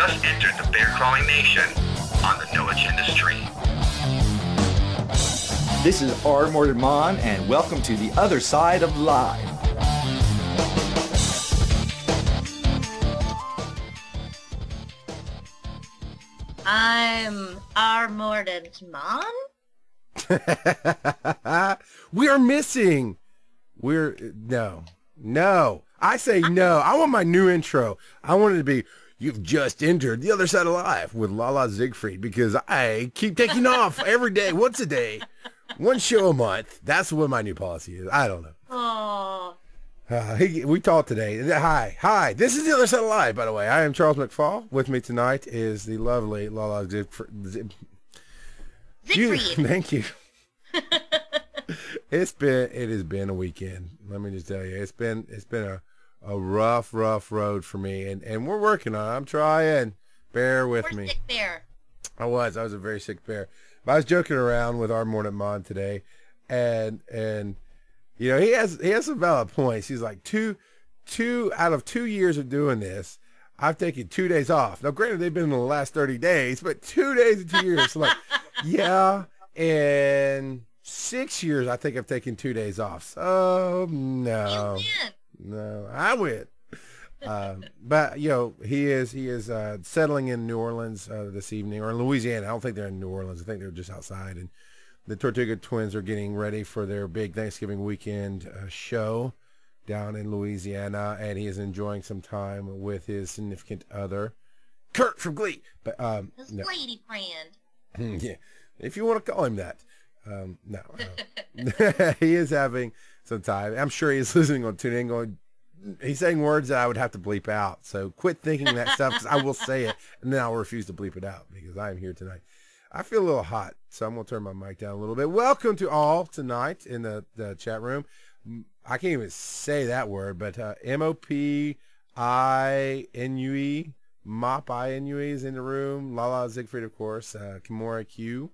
just entered the bear-crawling nation on the No Agenda Stream. This is R. Mordant, and welcome to the other side of live. I'm R. Mordant. We are missing. No. I say no. I want my new intro. I want it to be, you've just entered the other side of life with LaLa Zigfreid, because I keep taking off every day, once a day, one show a month. That's what my new policy is. I don't know. Oh. We talked today. Hi. This is the other side of life, by the way. I am Charles McFall. With me tonight is the lovely LaLa Zigfreid. Thank you. It has been a weekend. Let me just tell you, it's been a rough road for me, and we're working on it. I'm trying. Bear with me. Sick bear. I was a very sick bear. But I was joking around with our Mordant Mon today, and you know, he has some valid points. He's like, two out of 2 years of doing this, I've taken 2 days off. Now, granted, they've been in the last 30 days, but 2 days in 2 years. So like, yeah, and 6 years, I think I've taken 2 days off. So no, I win. But you know, he is settling in New Orleans this evening, or in Louisiana. I don't think they're in New Orleans. I think they're just outside. And the Tortuga twins are getting ready for their big Thanksgiving weekend show down in Louisiana, and he is enjoying some time with his significant other, Kurt from Glee. But His lady friend. Yeah, if you want to call him that. No. He is having some time. I'm sure he's listening on TuneIn going, he's saying words that I would have to bleep out. So quit thinking that stuff, because I will say it, and then I'll refuse to bleep it out, because I am here tonight. I feel a little hot, so I'm going to turn my mic down a little bit. Welcome to all tonight in the chat room. I can't even say that word, but MOPINUE, Mop I-N-U-E is in the room. LaLa Zigfreid, of course. Kimura Q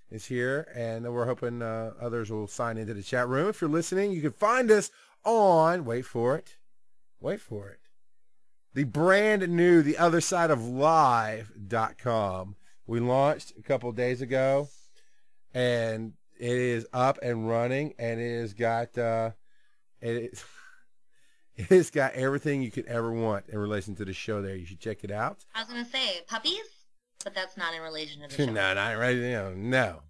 is here, and we're hoping others will sign into the chat room. If you're listening, you can find us on, wait for it, the brand new theothersideoflive.com. We launched a couple days ago, and it is up and running, and it has got everything you could ever want in relation to the show there. You should check it out. I was going to say puppies, but that's not in relation to the show. No, not right now. No.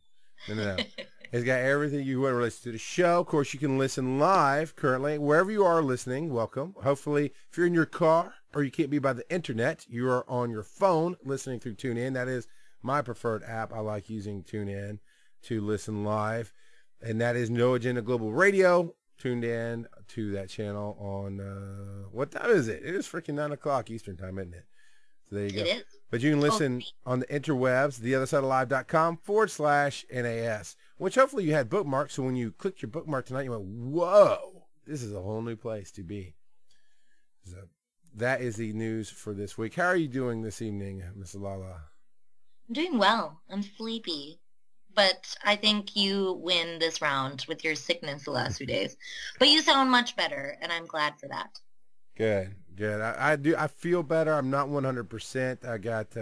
It's got everything you want in relation to the show. Of course, you can listen live currently. Wherever you are listening, welcome. Hopefully, if you're in your car or you can't be by the internet, you are on your phone listening through TuneIn. That is my preferred app. I like using TuneIn to listen live. And that is No Agenda Global Radio. Tuned in to that channel on, what time is it? It is freaking 9 o'clock Eastern time, isn't it? So there you go. It is. But you can listen on the interwebs, theothersideoflive.com/NAS, which hopefully you had bookmarked. So when you clicked your bookmark tonight, you went, whoa, this is a whole new place to be. So that is the news for this week. How are you doing this evening, Miss LaLa? I'm doing well. I'm sleepy. But I think you win this round with your sickness the last few days. But you sound much better, and I'm glad for that. Good. I do. I feel better. I'm not 100%. I got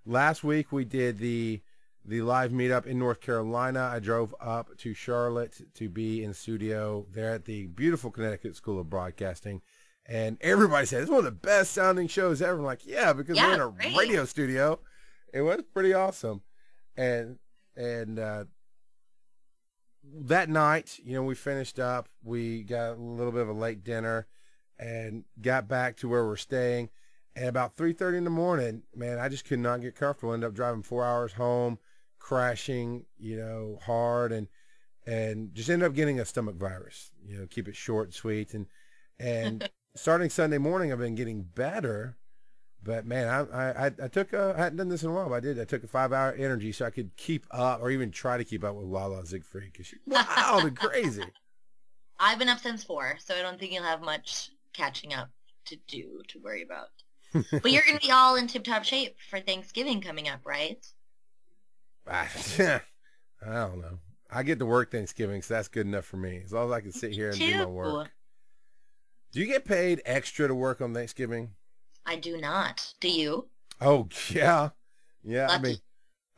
last week we did the live meetup in North Carolina. I drove up to Charlotte to be in studio there at the beautiful Connecticut School of Broadcasting, and everybody said it's one of the best sounding shows ever. I'm like, yeah, because we're in a radio studio. It was pretty awesome, and that night, you know, we finished up. We got a little bit of a late dinner and got back to where we're staying. And about 3:30 in the morning, man, I just could not get comfortable. Ended up driving 4 hours home, crashing, you know, hard, and just ended up getting a stomach virus. You know, keep it short and sweet. And starting Sunday morning, I've been getting better. But man, I took I hadn't done this in a while, but I took a 5-hour energy so I could keep up, or even try to keep up with LaLa Zigfreid, because she's wild and crazy. I've been up since 4, so I don't think you'll have much catching up to worry about. But you're going to be all in tip-top shape for Thanksgiving coming up, right? I don't know. I get to work Thanksgiving, so that's good enough for me. As long as I can sit here and do my work. Do you get paid extra to work on Thanksgiving? I do not. Do you? Oh, yeah. Yeah, I Lucky. mean,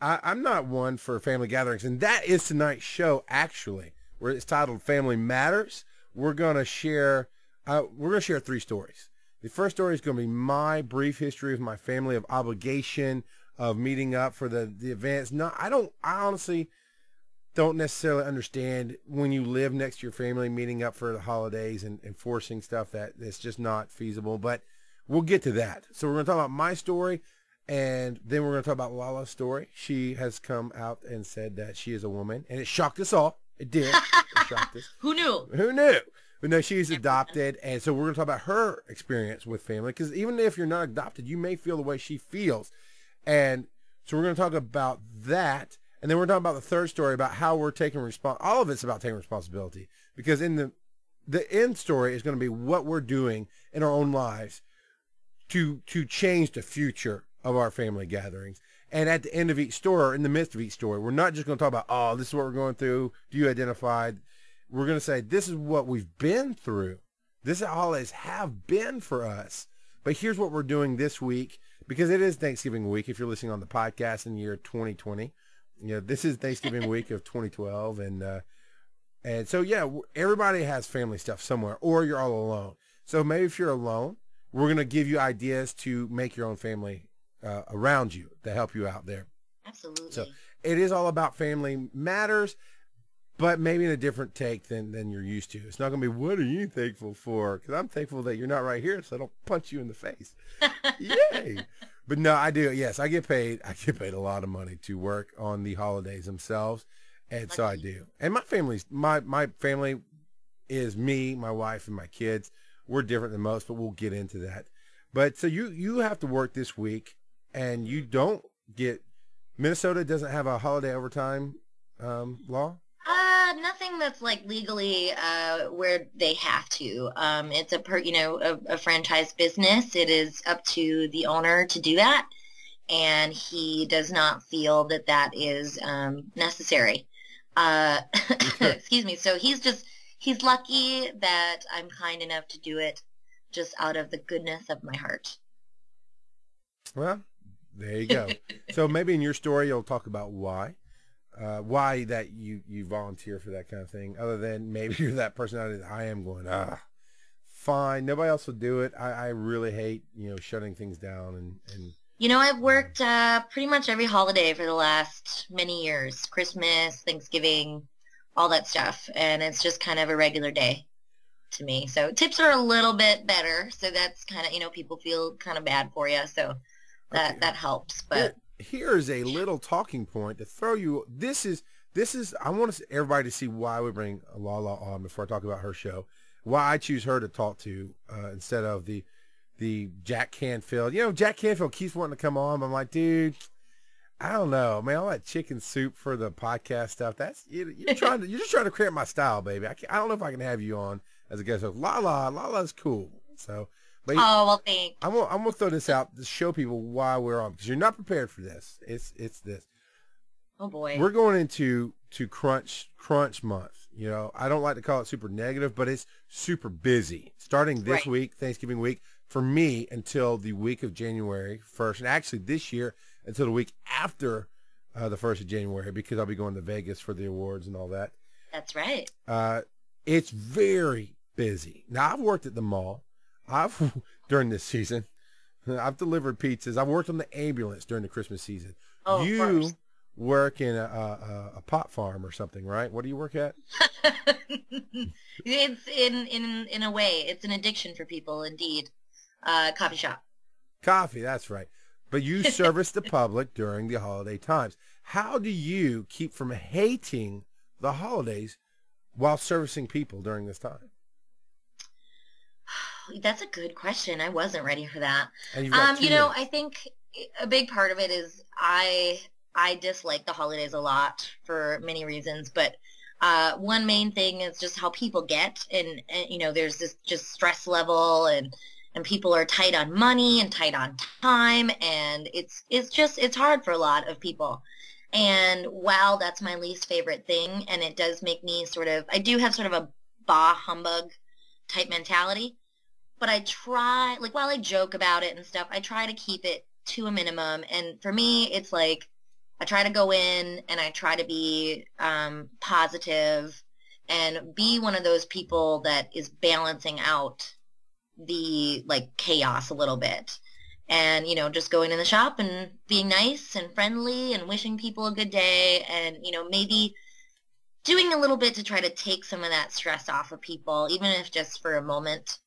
I'm not one for family gatherings, and that is tonight's show, actually, where it's titled Family Matters. We're going to share 3 stories. The first story is going to be my brief history of my family, of obligation, of meeting up for the events. No, I honestly don't necessarily understand when you live next to your family, meeting up for the holidays and enforcing stuff that's just not feasible, but we'll get to that. So we're going to talk about my story, and then we're going to talk about LaLa's story. She has come out and said that she is a woman, and it shocked us all. It did. It shocked us. Who knew? Who knew? But no, she's adopted, and so we're going to talk about her experience with family, because even if you're not adopted, you may feel the way she feels. And so we're going to talk about that, and then we're talking about the third story about how we're taking all of it's about taking responsibility, because in the end story is going to be what we're doing in our own lives to change the future of our family gatherings. And at the end of each story, or in the midst of each story, we're not just going to talk about, oh, this is what we're going through. Do you identify? We're going to say, this is what we've been through. This is how holidays have been for us. But here's what we're doing this week, because it is Thanksgiving week. If you're listening on the podcast in the year 2020, this is Thanksgiving week of 2012. And so, yeah, everybody has family stuff somewhere, or you're all alone. So maybe if you're alone, we're going to give you ideas to make your own family around you to help you out there. Absolutely. So it is all about family matters, but maybe in a different take than you're used to. It's not going to be, what are you thankful for? Because I'm thankful that you're not right here, so I don't punch you in the face. Yay. But no, I do. Yes, I get paid. I get paid a lot of money to work on the holidays themselves. And so I do. And my family is me, my wife, and my kids. We're different than most, but we'll get into that. But so you have to work this week, and you don't get, Minnesota doesn't have a holiday overtime law? Nothing that's like legally where they have to. It's a franchise business. It is up to the owner to do that, and he does not feel that is necessary. Excuse me. So he's lucky that I'm kind enough to do it just out of the goodness of my heart. Well, there you go. So maybe in your story you'll talk about why that you volunteer for that kind of thing, other than maybe you're that personality that I am, going, fine, nobody else will do it. I really hate, shutting things down and I've worked pretty much every holiday for the last many years. Christmas, Thanksgiving, all that stuff. And it's just kind of a regular day to me. So tips are a little bit better. So that's kind of, people feel kind of bad for you. So that helps. But here's a little talking point to throw you. This is, I want everybody to see why we bring LaLa on before I talk about her show. Why I choose her to talk to instead of the Jack Canfield. Jack Canfield keeps wanting to come on, but I'm like, dude, I don't know, man. All that chicken soup for the podcast stuff, that's you're just trying to create my style, baby. I don't know if I can have you on as a guest. So LaLa's cool. So, but well, thanks. I'm gonna throw this out to show people why we're on, because you're not prepared for this. It's this. Oh boy. We're going into crunch month. I don't like to call it super negative, but it's super busy. Starting this week, Thanksgiving week, for me, until the week of January 1st, and actually this year until the week after the 1st of January, because I'll be going to Vegas for the awards and all that. That's right. It's very busy. Now, I've worked at the mall. During this season, I've delivered pizzas. I've worked on the ambulance during the Christmas season. Oh, you work in a pot farm or something, right? What do you work at? It's in a way, it's an addiction for people, indeed. Coffee shop. Coffee, that's right. But you service the public during the holiday times. How do you keep from hating the holidays while servicing people during this time? That's a good question. I wasn't ready for that. And you've got 2 minutes. I think a big part of it is I dislike the holidays a lot for many reasons, but one main thing is just how people get, and there's this just stress level, and people are tight on money and tight on time, and it's hard for a lot of people. And while that's my least favorite thing, and it does make me I do have sort of a bah humbug type mentality, but I try, while I joke about it and stuff, I try to keep it to a minimum. And for me, it's like I try to go in and I try to be positive and be one of those people that is balancing out the like chaos a little bit. And, you know, just going in the shop and being nice and friendly and wishing people a good day and, you know, maybe doing a little bit to try to take some of that stress off of people, even if just for a moment,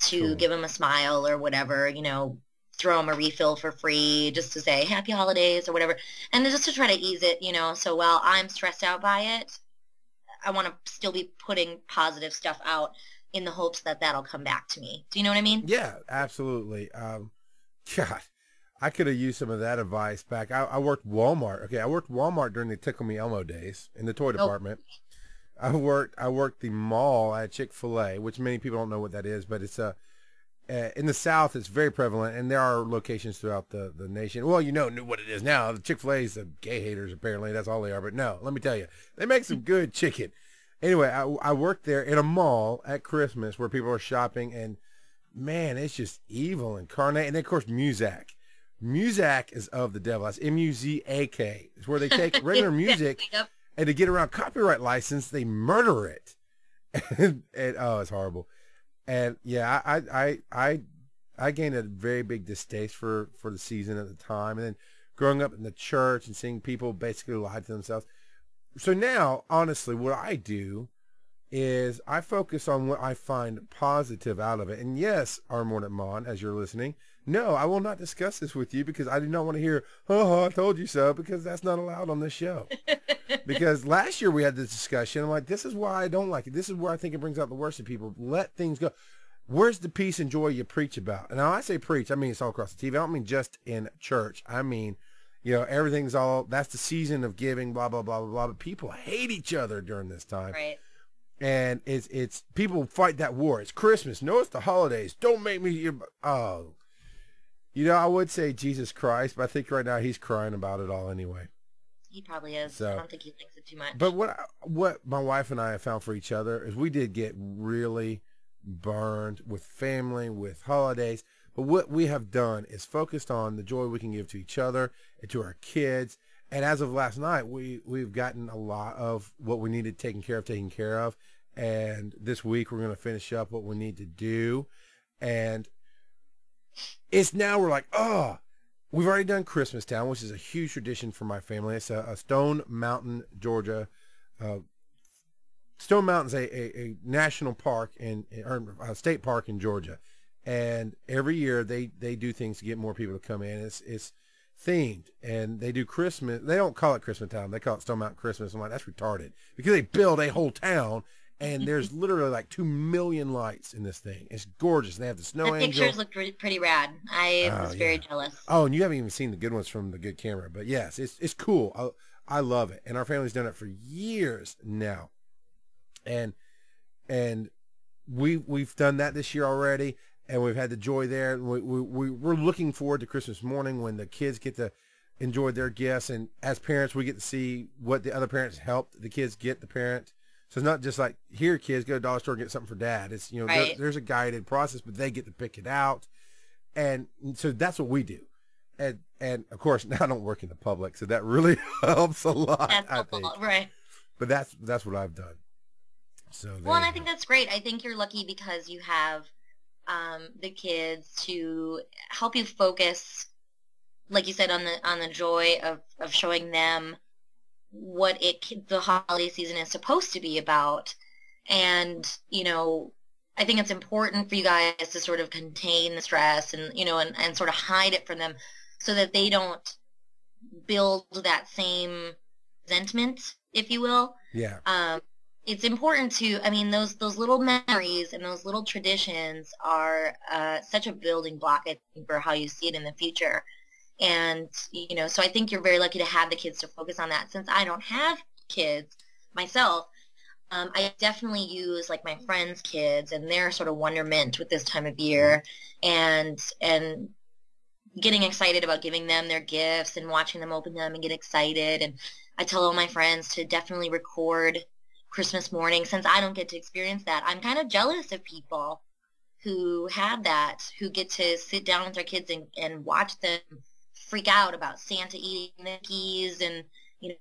to give them a smile or whatever, you know, throw them a refill for free just to say happy holidays or whatever. And just to try to ease it, you know, so while I'm stressed out by it, I want to still be putting positive stuff out in the hopes that that'll come back to me. Do you know what I mean? Yeah, absolutely. God, I could have used some of that advice back. I worked Walmart. Okay, I worked Walmart during the Tickle Me Elmo days in the toy department. I worked the mall at Chick-fil-A, which many people don't know what that is, but it's in the South, it's very prevalent, and there are locations throughout the nation. Well, you know what it is now. The Chick-fil-A is the gay haters, apparently. That's all they are. But no, let me tell you, they make some good chicken. Anyway, I worked there in a mall at Christmas where people are shopping, and man, it's just evil and carnate. And then, of course, Muzak. Muzak is of the devil. That's M-U-Z-A-K. It's where they take regular music, and to get around copyright license, they murder it. and oh, it's horrible. And yeah, I gained a very big distaste for the season at the time. And then growing up in the church and seeing people basically lie to themselves. So now, honestly, what I do is I focus on what I find positive out of it. And yes, our Mordant Mon, as you're listening, no, I will not discuss this with you because I do not want to hear, oh, I told you so, because that's not allowed on this show. Because last year we had this discussion. I'm like, this is why I don't like it. This is where I think it brings out the worst in people. Let things go. Where's the peace and joy you preach about? And now I say preach, I mean it's all across the TV. I don't mean just in church. I mean, you know, everything's all, that's the season of giving, blah, blah, blah, blah, blah. But people hate each other during this time. Right. And it's people fight that war. It's Christmas. No, it's the holidays. Don't make me, oh. You know, I would say Jesus Christ, but I think right now he's crying about it all anyway. He probably is. So, I don't think he thinks it too much. But what my wife and I have found for each other is we did get really burned with family, with holidays. But what we have done is focused on the joy we can give to each other and to our kids. And as of last night, we've gotten a lot of what we needed taken care of. And this week we're going to finish up what we need to do. And it's now we're like, oh, we've already done Christmas Town, which is a huge tradition for my family. It's a Stone Mountain, Georgia. Stone Mountain's a national park or a state park in Georgia. And every year they do things to get more people to come in. It's themed, and they do Christmas. They don't call it Christmas Town. They call it Stone Mountain Christmas. I'm like, that's retarded, because they build a whole town, and there's literally like 2 million lights in this thing. It's gorgeous. They have the snow angel. The pictures look pretty rad. I was very jealous. Oh, and you haven't even seen the good ones from the good camera, but yes, it's cool. I love it, and our family's done it for years now, and we've done that this year already. And we've had the joy there. We're looking forward to Christmas morning when the kids get to enjoy their gifts. And as parents, we get to see what the other parents helped the kids get the parent. So it's not just like, here, kids, go to the dollar store and get something for dad. It's, you know, right. there's a guided process, but they get to pick it out. And so that's what we do. And of course, now I don't work in the public, so that really helps a lot, I think. Right. But that's what I've done. So well, and I think that's great. I think you're lucky because you have the kids to help you focus, like you said, on the joy of showing them what the holiday season is supposed to be about. And, you know, I think it's important for you guys to sort of contain the stress and, you know, and sort of hide it from them so that they don't build that same resentment, if you will. Yeah. It's important to, I mean, those little memories and those little traditions are such a building block, I think, for how you see it in the future. And, you know, so I think you're very lucky to have the kids to focus on that. Since I don't have kids myself, I definitely use, like, my friends' kids and their sort of wonderment with this time of year and getting excited about giving them their gifts and watching them open them and get excited. And I tell all my friends to definitely record Christmas morning. Since I don't get to experience that, I'm kind of jealous of people who have that, who get to sit down with their kids and watch them freak out about Santa eating the cookies and,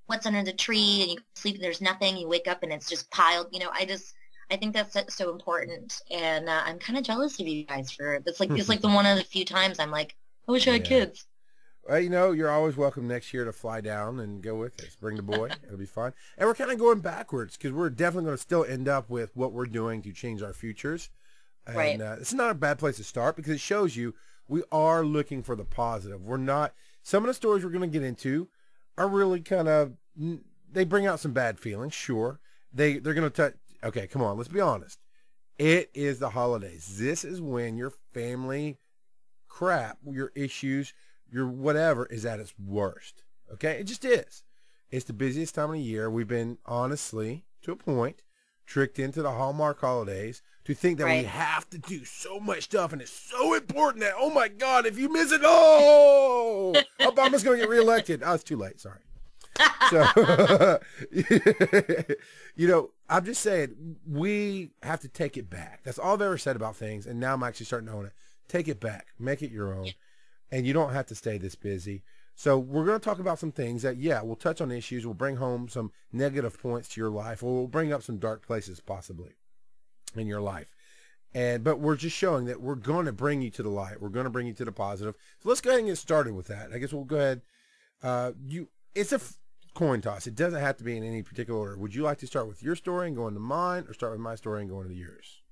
what's under the tree, and you sleep and there's nothing. You wake up and it's just piled. I think that's so important. And I'm kind of jealous of you guys for it. It's like the one of the few times I'm like, I wish I had kids. Well, you're always welcome next year to fly down and go with us. Bring the boy. It'll be fun. And we're kind of going backwards because we're definitely going to still end up with what we're doing to change our futures. And right. It's not a bad place to start because it shows you we are looking for the positive. We're not, some of the stories we're going to get into are really kind of, they bring out some bad feelings, sure. They're going to touch, okay, come on, let's be honest. It is the holidays. This is when your family crap, your issues, your whatever is at its worst. Okay? It just is. It's the busiest time of the year. We've been, honestly, to a point, tricked into the Hallmark holidays to think that we have to do so much stuff and it's so important that, oh my God, if you miss it, Obama's going to get reelected. Oh, it's too late. Sorry. So, I'm just saying we have to take it back. That's all I've ever said about things. And now I'm actually starting to own it. Take it back. Make it your own. And you don't have to stay this busy. So we're going to talk about some things that, we'll touch on issues. We'll bring home some negative points to your life, or we'll bring up some dark places possibly in your life. But we're just showing that we're going to bring you to the light. We're going to bring you to the positive. So let's go ahead and get started with that. I guess we'll go ahead. It's a coin toss. It doesn't have to be in any particular order. Would you like to start with your story and go into mine, or start with my story and go into yours?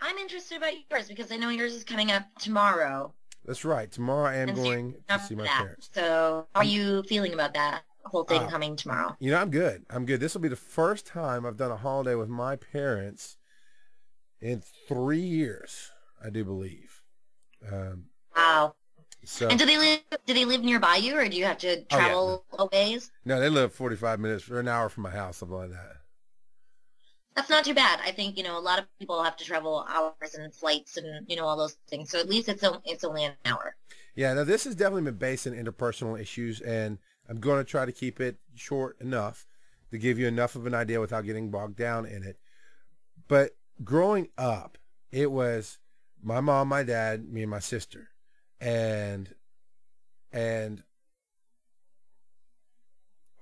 I'm interested about yours because I know yours is coming up tomorrow. That's right. Tomorrow I am going to see my parents. So how are you feeling about that whole thing coming tomorrow? I'm good. I'm good. This will be the first time I've done a holiday with my parents in 3 years, I do believe. Wow. So, and do they live nearby you, or do you have to travel a ways? No, they live 45 minutes or an hour from my house, something like that. That's not too bad. I think, a lot of people have to travel hours and flights and, all those things. So at least it's only an hour. Yeah, now this has definitely been based in interpersonal issues, and I'm going to try to keep it short enough to give you enough of an idea without getting bogged down in it. But growing up, it was my mom, my dad, me, and my sister. And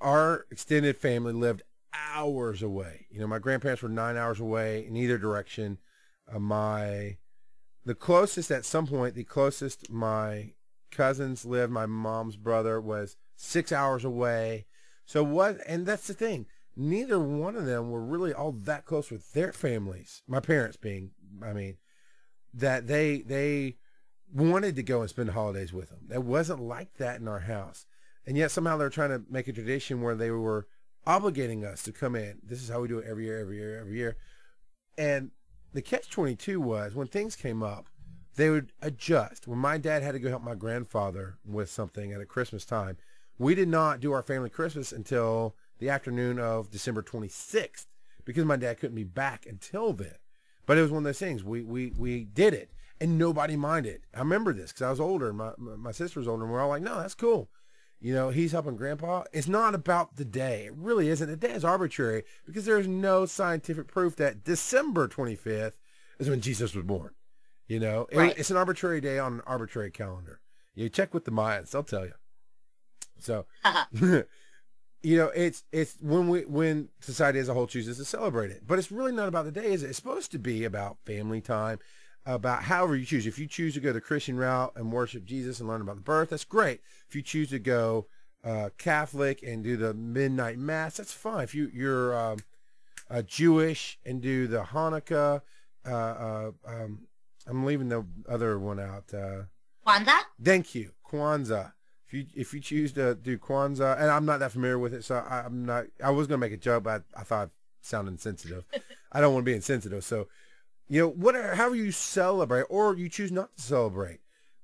our extended family lived hours away. My grandparents were 9 hours away in either direction. The closest at some point, the closest my cousins lived, my mom's brother, was 6 hours away. And that's the thing. Neither one of them were really all that close with their families. My parents being, that they wanted to go and spend the holidays with them. It wasn't like that in our house. And yet somehow they're trying to make a tradition where they were obligating us to come in. This is how we do it every year. And the catch-22 was when things came up, they would adjust. When my dad had to go help my grandfather with something at a Christmas time, we did not do our family Christmas until the afternoon of December 26th because my dad couldn't be back until then. But it was one of those things. We did it, and nobody minded. I remember this because I was older. My sister was older, and we're all like, no, that's cool. He's helping Grandpa. It's not about the day. It really isn't. The day is arbitrary because there is no scientific proof that December 25th is when Jesus was born. Right. It's an arbitrary day on an arbitrary calendar. You check with the Mayans, they'll tell you. So, it's when society as a whole chooses to celebrate it. But it's really not about the day, is it? It's supposed to be about family time, about however you choose. If you choose to go the Christian route and worship Jesus and learn about the birth, that's great. If you choose to go Catholic and do the midnight mass, that's fine. If you're Jewish and do the Hanukkah, I'm leaving the other one out. Kwanzaa? Thank you, Kwanzaa. If you choose to do Kwanzaa, and I'm not that familiar with it, so I was gonna make a joke, but I thought it sounded insensitive. I don't want to be insensitive, so. However you celebrate, or you choose not to celebrate,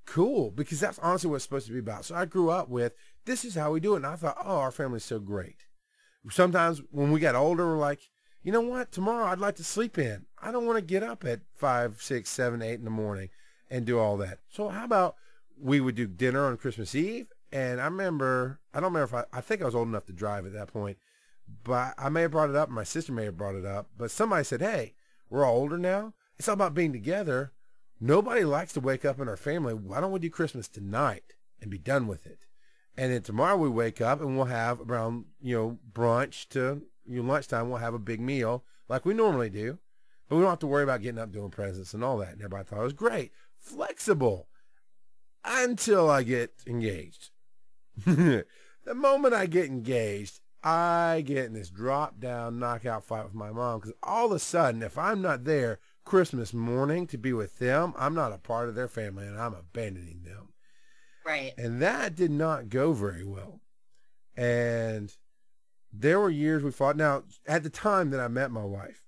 cool, because that's honestly what it's supposed to be about. So I grew up with, this is how we do it, and I thought, our family's so great. Sometimes when we got older, we're like, you know what, tomorrow I'd like to sleep in. I don't want to get up at 5, 6, 7, 8 in the morning and do all that. So how about we would do dinner on Christmas Eve? And I don't remember if I think I was old enough to drive at that point, but I may have brought it up, and my sister may have brought it up, but somebody said, hey, we're all older now. It's all about being together. Nobody likes to wake up in our family. Why don't we do Christmas tonight and be done with it? And then tomorrow we wake up and we'll have around, brunch to lunchtime, we'll have a big meal like we normally do. But we don't have to worry about getting up doing presents and all that. And everybody thought it was great. Flexible. Until I get engaged. The moment I get engaged, I get in this drop-down, knockout fight with my mom. Because all of a sudden, if I'm not there Christmas morning to be with them, I'm not a part of their family and I'm abandoning them. Right. And that did not go very well. And there were years we fought. Now, at the time that I met my wife,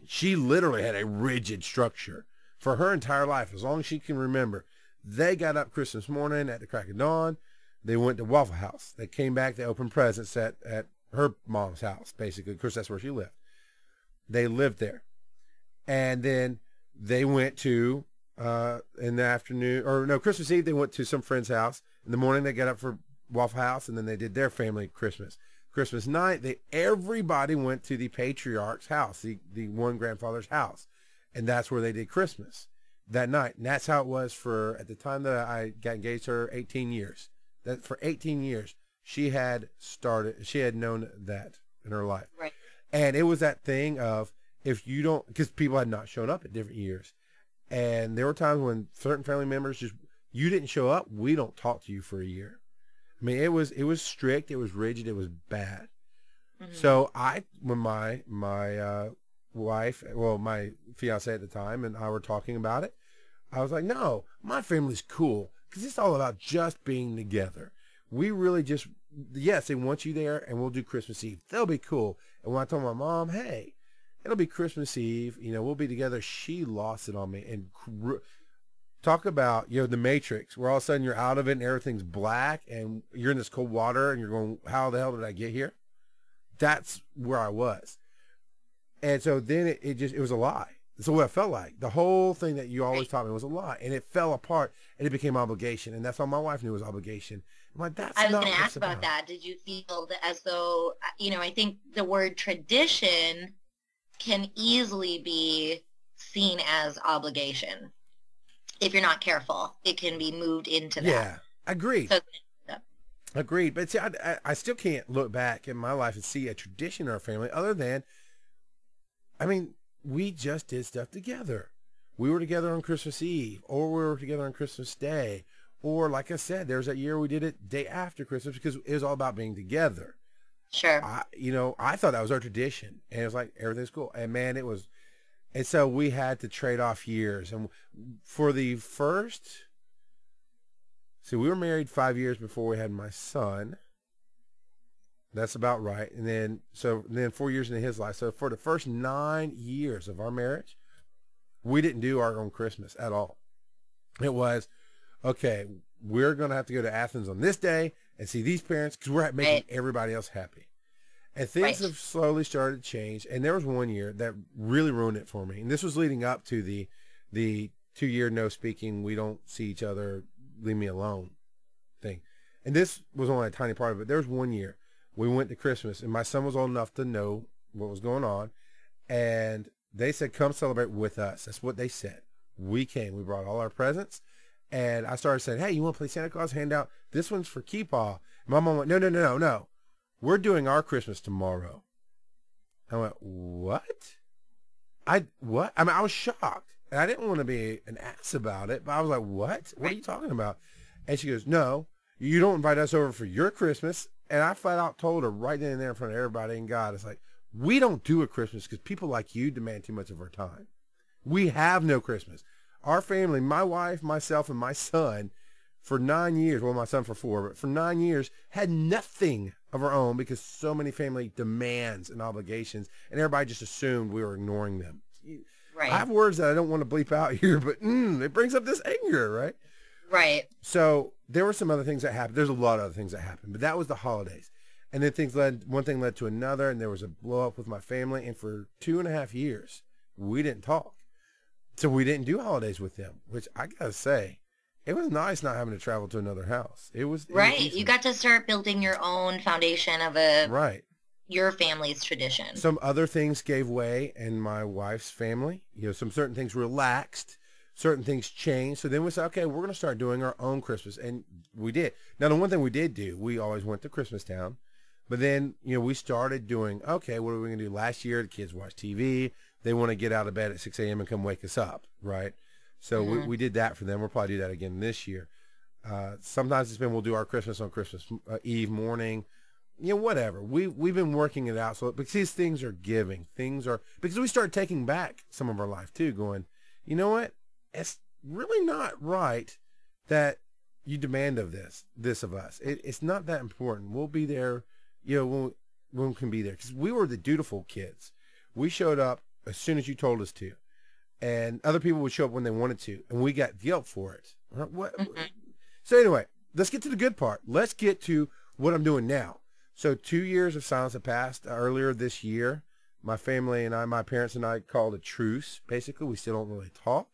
she literally had a rigid structure for her entire life. As long as she can remember, they got up Christmas morning at the crack of dawn. They went to Waffle House. They came back. They opened presents at her mom's house, basically. Of course, that's where she lived. They lived there. And then they went to, in the afternoon, or no, Christmas Eve, they went to some friend's house. In the morning, they got up for Waffle House, and then they did their family Christmas. Christmas night, everybody went to the patriarch's house, the one grandfather's house. And that's where they did Christmas that night. And that's how it was for, at the time that I got engaged to her, 18 years. That for 18 years, she had known that in her life. Right. And it was that thing of, if you don't, because people had not shown up at different years. And there were times when certain family members you didn't show up, we don't talk to you for a year. I mean, it was strict, it was rigid, it was bad. Mm-hmm. So when my wife, well, my fiance at the time, and I were talking about it, I was like, no, my family's cool, because it's all about just being together. We really just, yes, they want you there, and we'll do Christmas Eve. They'll be cool. And when I told my mom, hey, it'll be Christmas Eve, we'll be together, she lost it on me. And talk about, the Matrix, where all of a sudden you're out of it and everything's black and you're in this cold water and you're going, how the hell did I get here? That's where I was. And so then it was a lie. So what it felt like, the whole thing that you always taught me was a lie, and it fell apart and it became obligation. And that's all my wife knew was obligation. I'm like, that's I was not going to what ask it's about that. Did you feel that as though, I think the word tradition can easily be seen as obligation. If you're not careful, it can be moved into that. Yeah, agreed. So, Agreed. But see, I still can't look back in my life and see a tradition in our family other than, we just did stuff together. We were together on Christmas Eve, or we were together on Christmas Day, or like I said, there's that year we did it day after Christmas because it was all about being together. Sure. I thought that was our tradition, and it was like, everything's cool. And man, it was. And so we had to trade off years. And for the first, we were married 5 years before we had my son. That's about right. And then 4 years into his life. So for the first 9 years of our marriage, we didn't do our own Christmas at all. It was, okay, we're going to have to go to Athens on this day and see these parents because we're making everybody else happy. And things have slowly started to change. And there was one year that really ruined it for me. And this was leading up to the 2-year no speaking, we don't see each other, leave me alone thing. And this was only a tiny part of it. There was one year we went to Christmas, and my son was old enough to know what was going on. And they said, come celebrate with us. That's what they said. We came. We brought all our presents. And I started saying, hey, you want to play Santa Claus? Hand out. This one's for Keepaw. My mom went, no. We're doing our Christmas tomorrow. I went, what? What? I was shocked. And I didn't want to be an ass about it, but I was like, what? What are you talking about? And she goes, no, you don't invite us over for your Christmas. And I flat out told her right then and there in front of everybody and God, it's like, we don't do a Christmas because people like you demand too much of our time. We have no Christmas. Our family, my wife, myself, and my son, for 9 years, well, my son for 4, but for 9 years, had nothing of our own because so many family demands and obligations, and everybody just assumed we were ignoring them. Right. I have words that I don't want to bleep out here, but it brings up this anger, right? Right. So there were some other things that happened. There's a lot of other things that happened, but that was the holidays. And then one thing led to another, and there was a blow up with my family, and for 2.5 years, we didn't talk. So we didn't do holidays with them, which I gotta say, it was nice not having to travel to another house. It was right. You got to start building your own foundation of your family's tradition. Some other things gave way in my wife's family. Some certain things relaxed. certain things changed. So then we said, okay, we're going to start doing our own Christmas. And we did. Now, the one thing we did do, we always went to Christmas Town. But then, we started doing, okay, what are we going to do? Last year, the kids watch TV. They want to get out of bed at 6 a.m. and come wake us up, right? So we did that for them. We'll probably do that again this year. Sometimes it's been we'll do our Christmas on Christmas Eve morning. Whatever. We've been working it out. So because these things are giving. Because we started taking back some of our life too, going, you know what? It's really not right that you demand of this of us. It's not that important. We'll be there, when we can be there. Because we were the dutiful kids. We showed up as soon as you told us to. And other people would show up when they wanted to. And we got guilt for it. What? So anyway, let's get to the good part. Let's get to what I'm doing now. So 2 years of silence have passed. Earlier this year, my family and my parents and I called a truce. Basically, we still don't really talk.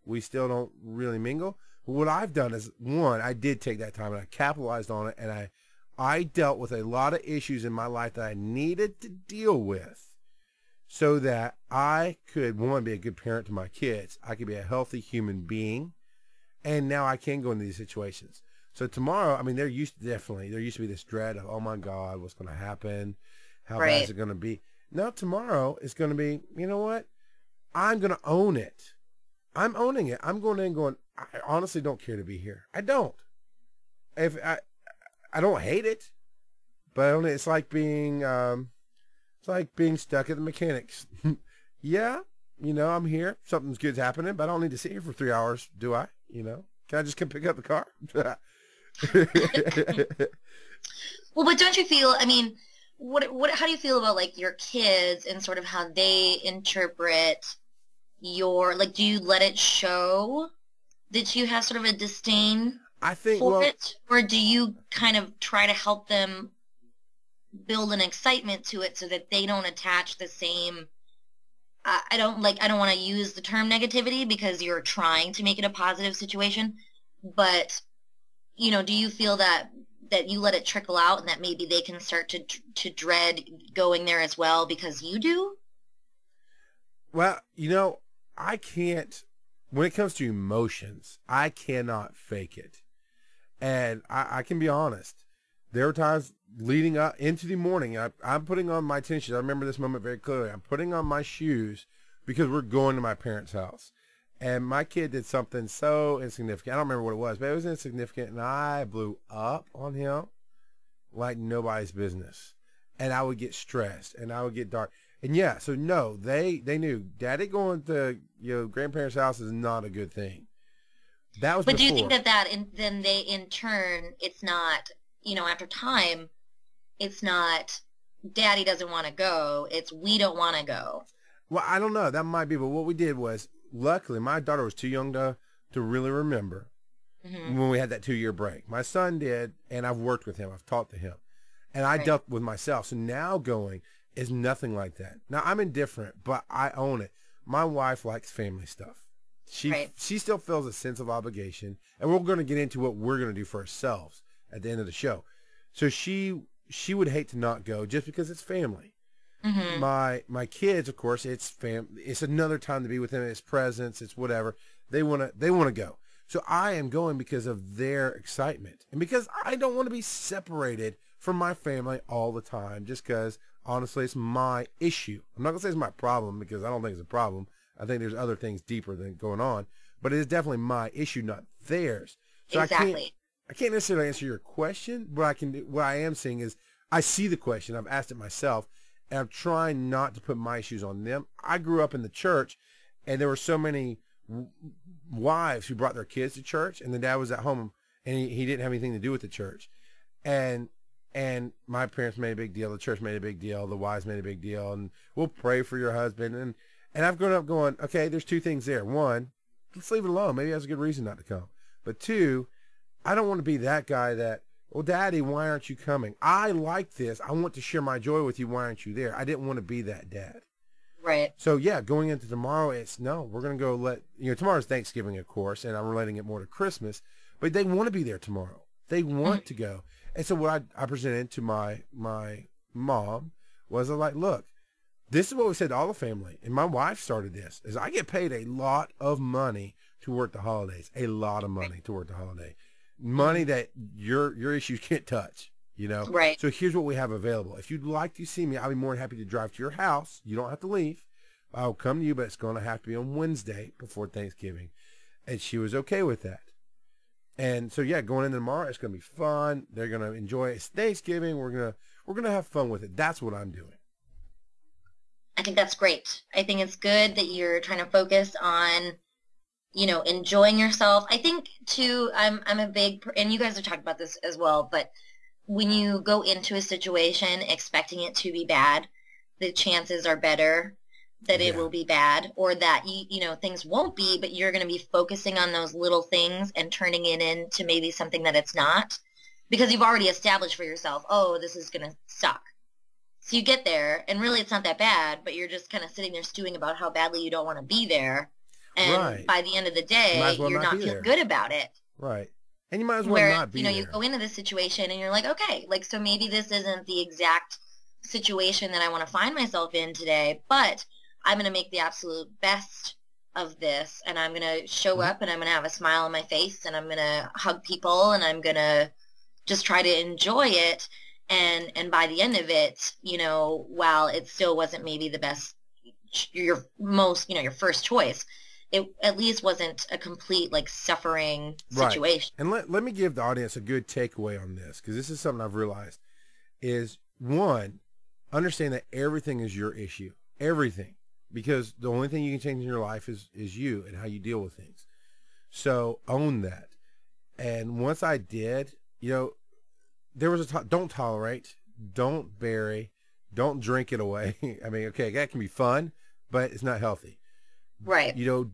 We still don't really mingle. But what I've done is, one, I did take that time and I capitalized on it. And I dealt with a lot of issues in my life that I needed to deal with so that I could, one, be a good parent to my kids. I could be a healthy human being. And now I can go into these situations. So tomorrow, there used to be this dread of, oh my God, what's going to happen? How bad is it going to be? Now tomorrow is going to be, you know what? I'm going to own it. I'm owning it. I'm going in going, I honestly don't care to be here. I don't. I don't hate it, but it's like being stuck at the mechanics. Yeah. I'm here. Something's good's happening, but I don't need to sit here for 3 hours, do I? Can I just come pick up the car? Well, but don't you feel, how do you feel about like your kids and sort of how they interpret do you let it show that you have sort of a disdain for it? Or do you kind of try to help them build an excitement to it so that they don't attach the same, I don't want to use the term negativity because you're trying to make it a positive situation, but do you feel that you let it trickle out and that maybe they can start to dread going there as well because you do? Well, I can't, when it comes to emotions, I cannot fake it. And I can be honest. There are times leading up into the morning, I'm putting on my tennis shoes. I remember this moment very clearly. I'm putting on my shoes because we're going to my parents' house. And my kid did something so insignificant. I don't remember what it was, but it was insignificant. And I blew up on him like nobody's business. And I would get stressed and I would get dark. And yeah, so no, they knew Daddy going to grandparents' house is not a good thing. That was. But before. Do you think then they in turn, it's not, after time, it's not Daddy doesn't want to go, it's we don't want to go. Well, I don't know. That might be, but what we did was, luckily, my daughter was too young to really remember when we had that 2-year break. My son did, and I've worked with him. I've talked to him. And I dealt with myself. So now going is nothing like that. Now, I'm indifferent, but I own it. My wife likes family stuff. She still feels a sense of obligation, and we're going to get into what we're going to do for ourselves at the end of the show. So she would hate to not go just because it's family. My kids, of course, it's another time to be with them. It's presents, it's whatever. They want to go. So I am going because of their excitement and because I don't want to be separated from my family all the time. Just because honestly, it's my issue. I'm not gonna say it's my problem because I don't think it's a problem. I think there's other things deeper than going on, but it is definitely my issue, not theirs. So exactly. I can't necessarily answer your question, but what I am saying is I see the question. I've asked it myself. And I'm trying not to put my issues on them. I grew up in the church, and there were so many wives who brought their kids to church, and the dad was at home, and he didn't have anything to do with the church. And my parents made a big deal. The church made a big deal. The wives made a big deal. And we'll pray for your husband. And I've grown up going, okay, there's two things there. One, let's leave it alone. Maybe that's a good reason not to come. But two, I don't want to be that guy that, well, Daddy, why aren't you coming? I like this. I want to share my joy with you. Why aren't you there? I didn't want to be that dad. Right. So, yeah, going into tomorrow, we're going to go tomorrow's Thanksgiving, of course, and I'm relating it more to Christmas, but they want to be there tomorrow. They want to go. And so what I presented to my mom was look, this is what we said to all the family, and my wife started this, is I get paid a lot of money to work the holidays. A lot of money to work the holiday. Money that your issues can't touch, you know? Right. So here's what we have available. If you'd like to see me, I'll be more than happy to drive to your house. You don't have to leave. I'll come to you, but it's going to have to be on Wednesday before Thanksgiving. And she was okay with that. And so, yeah, going into tomorrow, it's going to be fun. They're going to enjoy it. It's Thanksgiving. We're going to have fun with it. That's what I'm doing. I think that's great. I think it's good that you're trying to focus on, you know, enjoying yourself. I think too, I'm a big, and you guys have talked about this as well, but when you go into a situation expecting it to be bad, the chances are better that it will be bad, or that you know things won't be, but you're going to be focusing on those little things and turning it into maybe something that it's not, because you've already established for yourself, oh, this is going to suck. So you get there, and really it's not that bad, but you're just kind of sitting there stewing about how badly you don't want to be there. And by the end of the day, you're not feeling good about it. Right. And you might as well not be there. You go into this situation and you're like, okay, like, so maybe this isn't the exact situation that I want to find myself in today, but I'm going to make the absolute best of this, and I'm going to show up, and I'm going to have a smile on my face, and I'm going to hug people, and I'm going to just try to enjoy it. And by the end of it, you know, while it still wasn't maybe the best, your most, you know, your first choice, it at least wasn't a complete, like, suffering situation. Right. And let me give the audience a good takeaway on this, because this is something I've realized, is, one, understand that everything is your issue. Everything. Because the only thing you can change in your life is you and how you deal with things. So own that. And once I did, you know, there was don't tolerate, don't bury, don't drink it away. I mean, okay, that can be fun, but it's not healthy. Right. You know,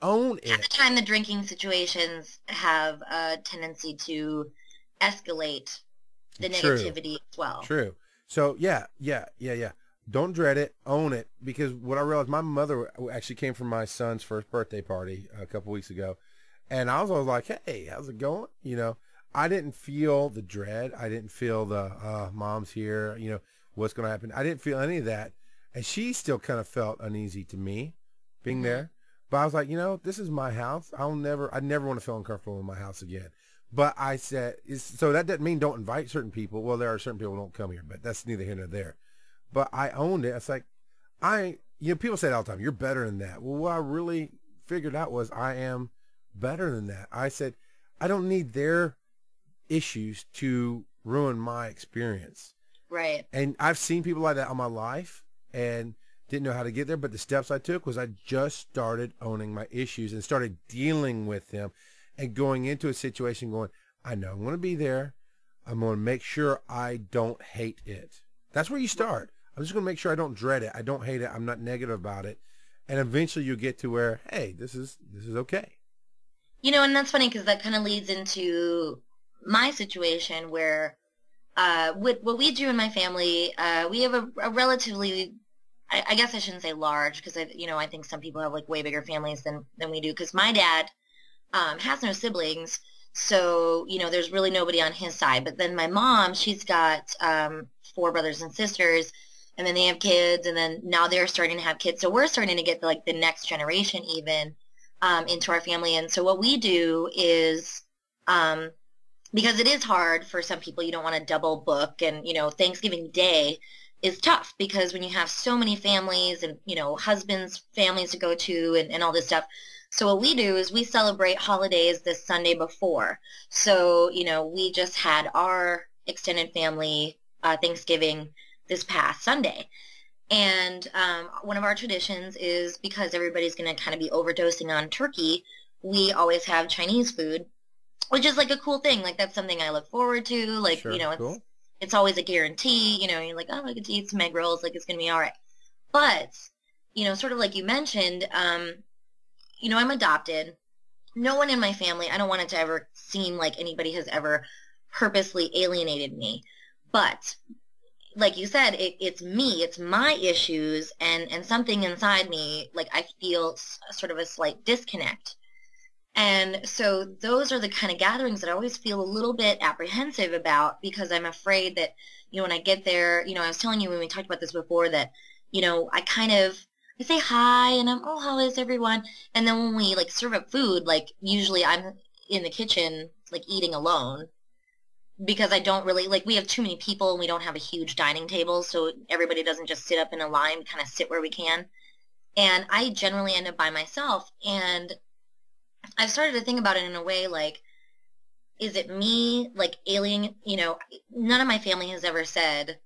own it. At the time, the drinking situations have a tendency to escalate the negativity as well. True. So yeah. Don't dread it, own it, because what I realized, my mother actually came from my son's first birthday party a couple weeks ago, and I was always like, hey, how's it going? You know, I didn't feel the dread. I didn't feel the, mom's here, you know, what's going to happen. I didn't feel any of that, and she still kind of felt uneasy to me being there, but I was like, you know, this is my house. I never want to feel uncomfortable in my house again. But I said, so that doesn't mean don't invite certain people. Well, there are certain people who don't come here, but that's neither here nor there. But I owned it. It's like, you know, people say it all the time, you're better than that. Well, what I really figured out was I am better than that. I said, I don't need their issues to ruin my experience. Right. And I've seen people like that in my life and didn't know how to get there. But the steps I took was I just started owning my issues and started dealing with them and going into a situation going, I know I'm going to be there. I'm going to make sure I don't hate it. That's where you start. I'm just going to make sure I don't dread it. I don't hate it. I'm not negative about it. And eventually you'll get to where, hey, this is okay. You know, and that's funny because that kind of leads into my situation where what we do in my family, we have a relatively, I guess I shouldn't say large, because I think some people have like way bigger families than we do, because my dad has no siblings. So, you know, there's really nobody on his side. But then my mom, she's got 4 brothers and sisters, and then they have kids, and then now they're starting to have kids. So we're starting to get like the next generation even into our family. And so what we do is, because it is hard for some people, you don't want to double book, and, you know, Thanksgiving Day is tough because when you have so many families and, you know, husbands' families to go to and all this stuff. So what we do is we celebrate holidays the Sunday before. So, you know, we just had our extended family Thanksgiving this past Sunday. And one of our traditions is, because everybody's going to kind of be overdosing on turkey, we always have Chinese food, which is like a cool thing. Like, that's something I look forward to. Like, sure, you know, it's always a guarantee. You know, you're like, oh, I get to eat some egg rolls. Like, it's going to be all right. But, you know, sort of like you mentioned, you know, I'm adopted. No one in my family, I don't want it to ever seem like anybody has ever purposely alienated me. But like you said, it's me, it's my issues, and something inside me, like, I feel sort of a slight disconnect. And so those are the kind of gatherings that I always feel a little bit apprehensive about, because I'm afraid that, you know, when I get there, you know, I was telling you when we talked about this before that, you know, I say hi and oh, how is everyone? And then when we like serve up food, like usually I'm in the kitchen like eating alone because I don't really like we have too many people and we don't have a huge dining table, so everybody doesn't just sit up in a line, we kind of sit where we can. And I generally end up by myself, and I've started to think about it in a way like, is it me like alien, none of my family has ever said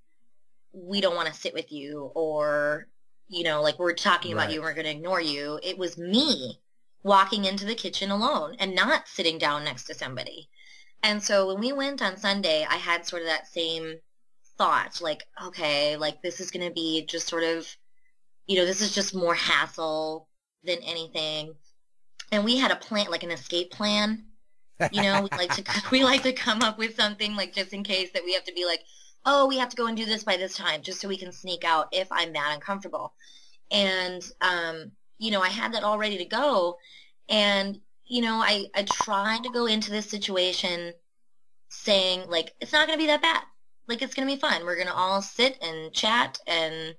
we don't want to sit with you, or like we're talking about you, we're going to ignore you. It was me walking into the kitchen alone and not sitting down next to somebody. And so when we went on Sunday, I had sort of that same thought, like, okay, like this is going to be just sort of, this is just more hassle than anything. And we had a plan, like an escape plan. We like to come up with something like just in case that we have to be like, oh, we have to go and do this by this time just so we can sneak out if I'm that uncomfortable. And, I had that all ready to go. And, I tried to go into this situation saying, like, it's not going to be that bad. Like, it's going to be fun. We're going to all sit and chat, and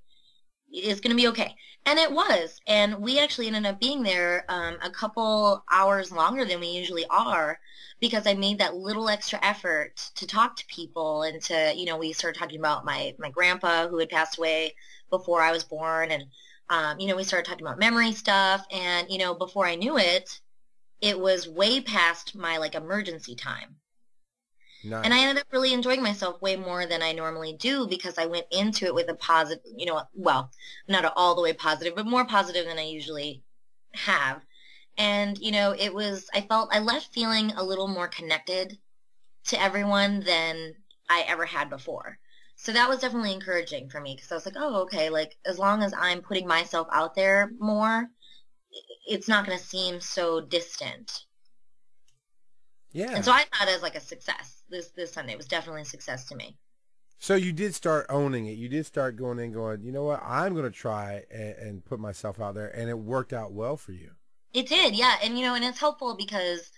it's going to be okay. And it was. And we actually ended up being there a couple hours longer than we usually are because I made that little extra effort to talk to people and to, we started talking about my grandpa who had passed away before I was born. And, we started talking about memory stuff. And, before I knew it, it was way past my, like, emergency time. Nice. And I ended up really enjoying myself way more than I normally do because I went into it with a positive, well, not all the way positive, but more positive than I usually have. And, I left feeling a little more connected to everyone than I ever had before. So that was definitely encouraging for me because I was like, oh, okay, like as long as I'm putting myself out there more, it's not going to seem so distant. Yeah. And so I thought it was like a success. This Sunday was definitely a success to me. So you did start owning it. You did start going in going, you know what, I'm going to try and put myself out there. And it worked out well for you. It did, yeah. And, and it's helpful because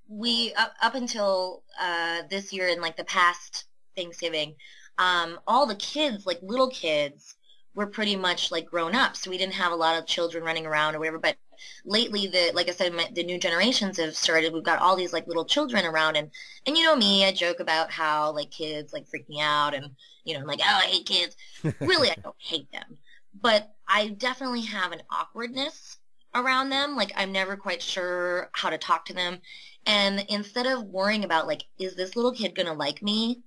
we, up until this year and like the past Thanksgiving, all the kids, like little kids, were pretty much like grown up. So we didn't have a lot of children running around or whatever. But lately, like I said, the new generations have started. We've got all these like little children around. And me, I joke about how like kids like freak me out. And, I'm like, oh, I hate kids. Really, I don't hate them. But I definitely have an awkwardness around them. Like I'm never quite sure how to talk to them. And instead of worrying about like, is this little kid going to like me?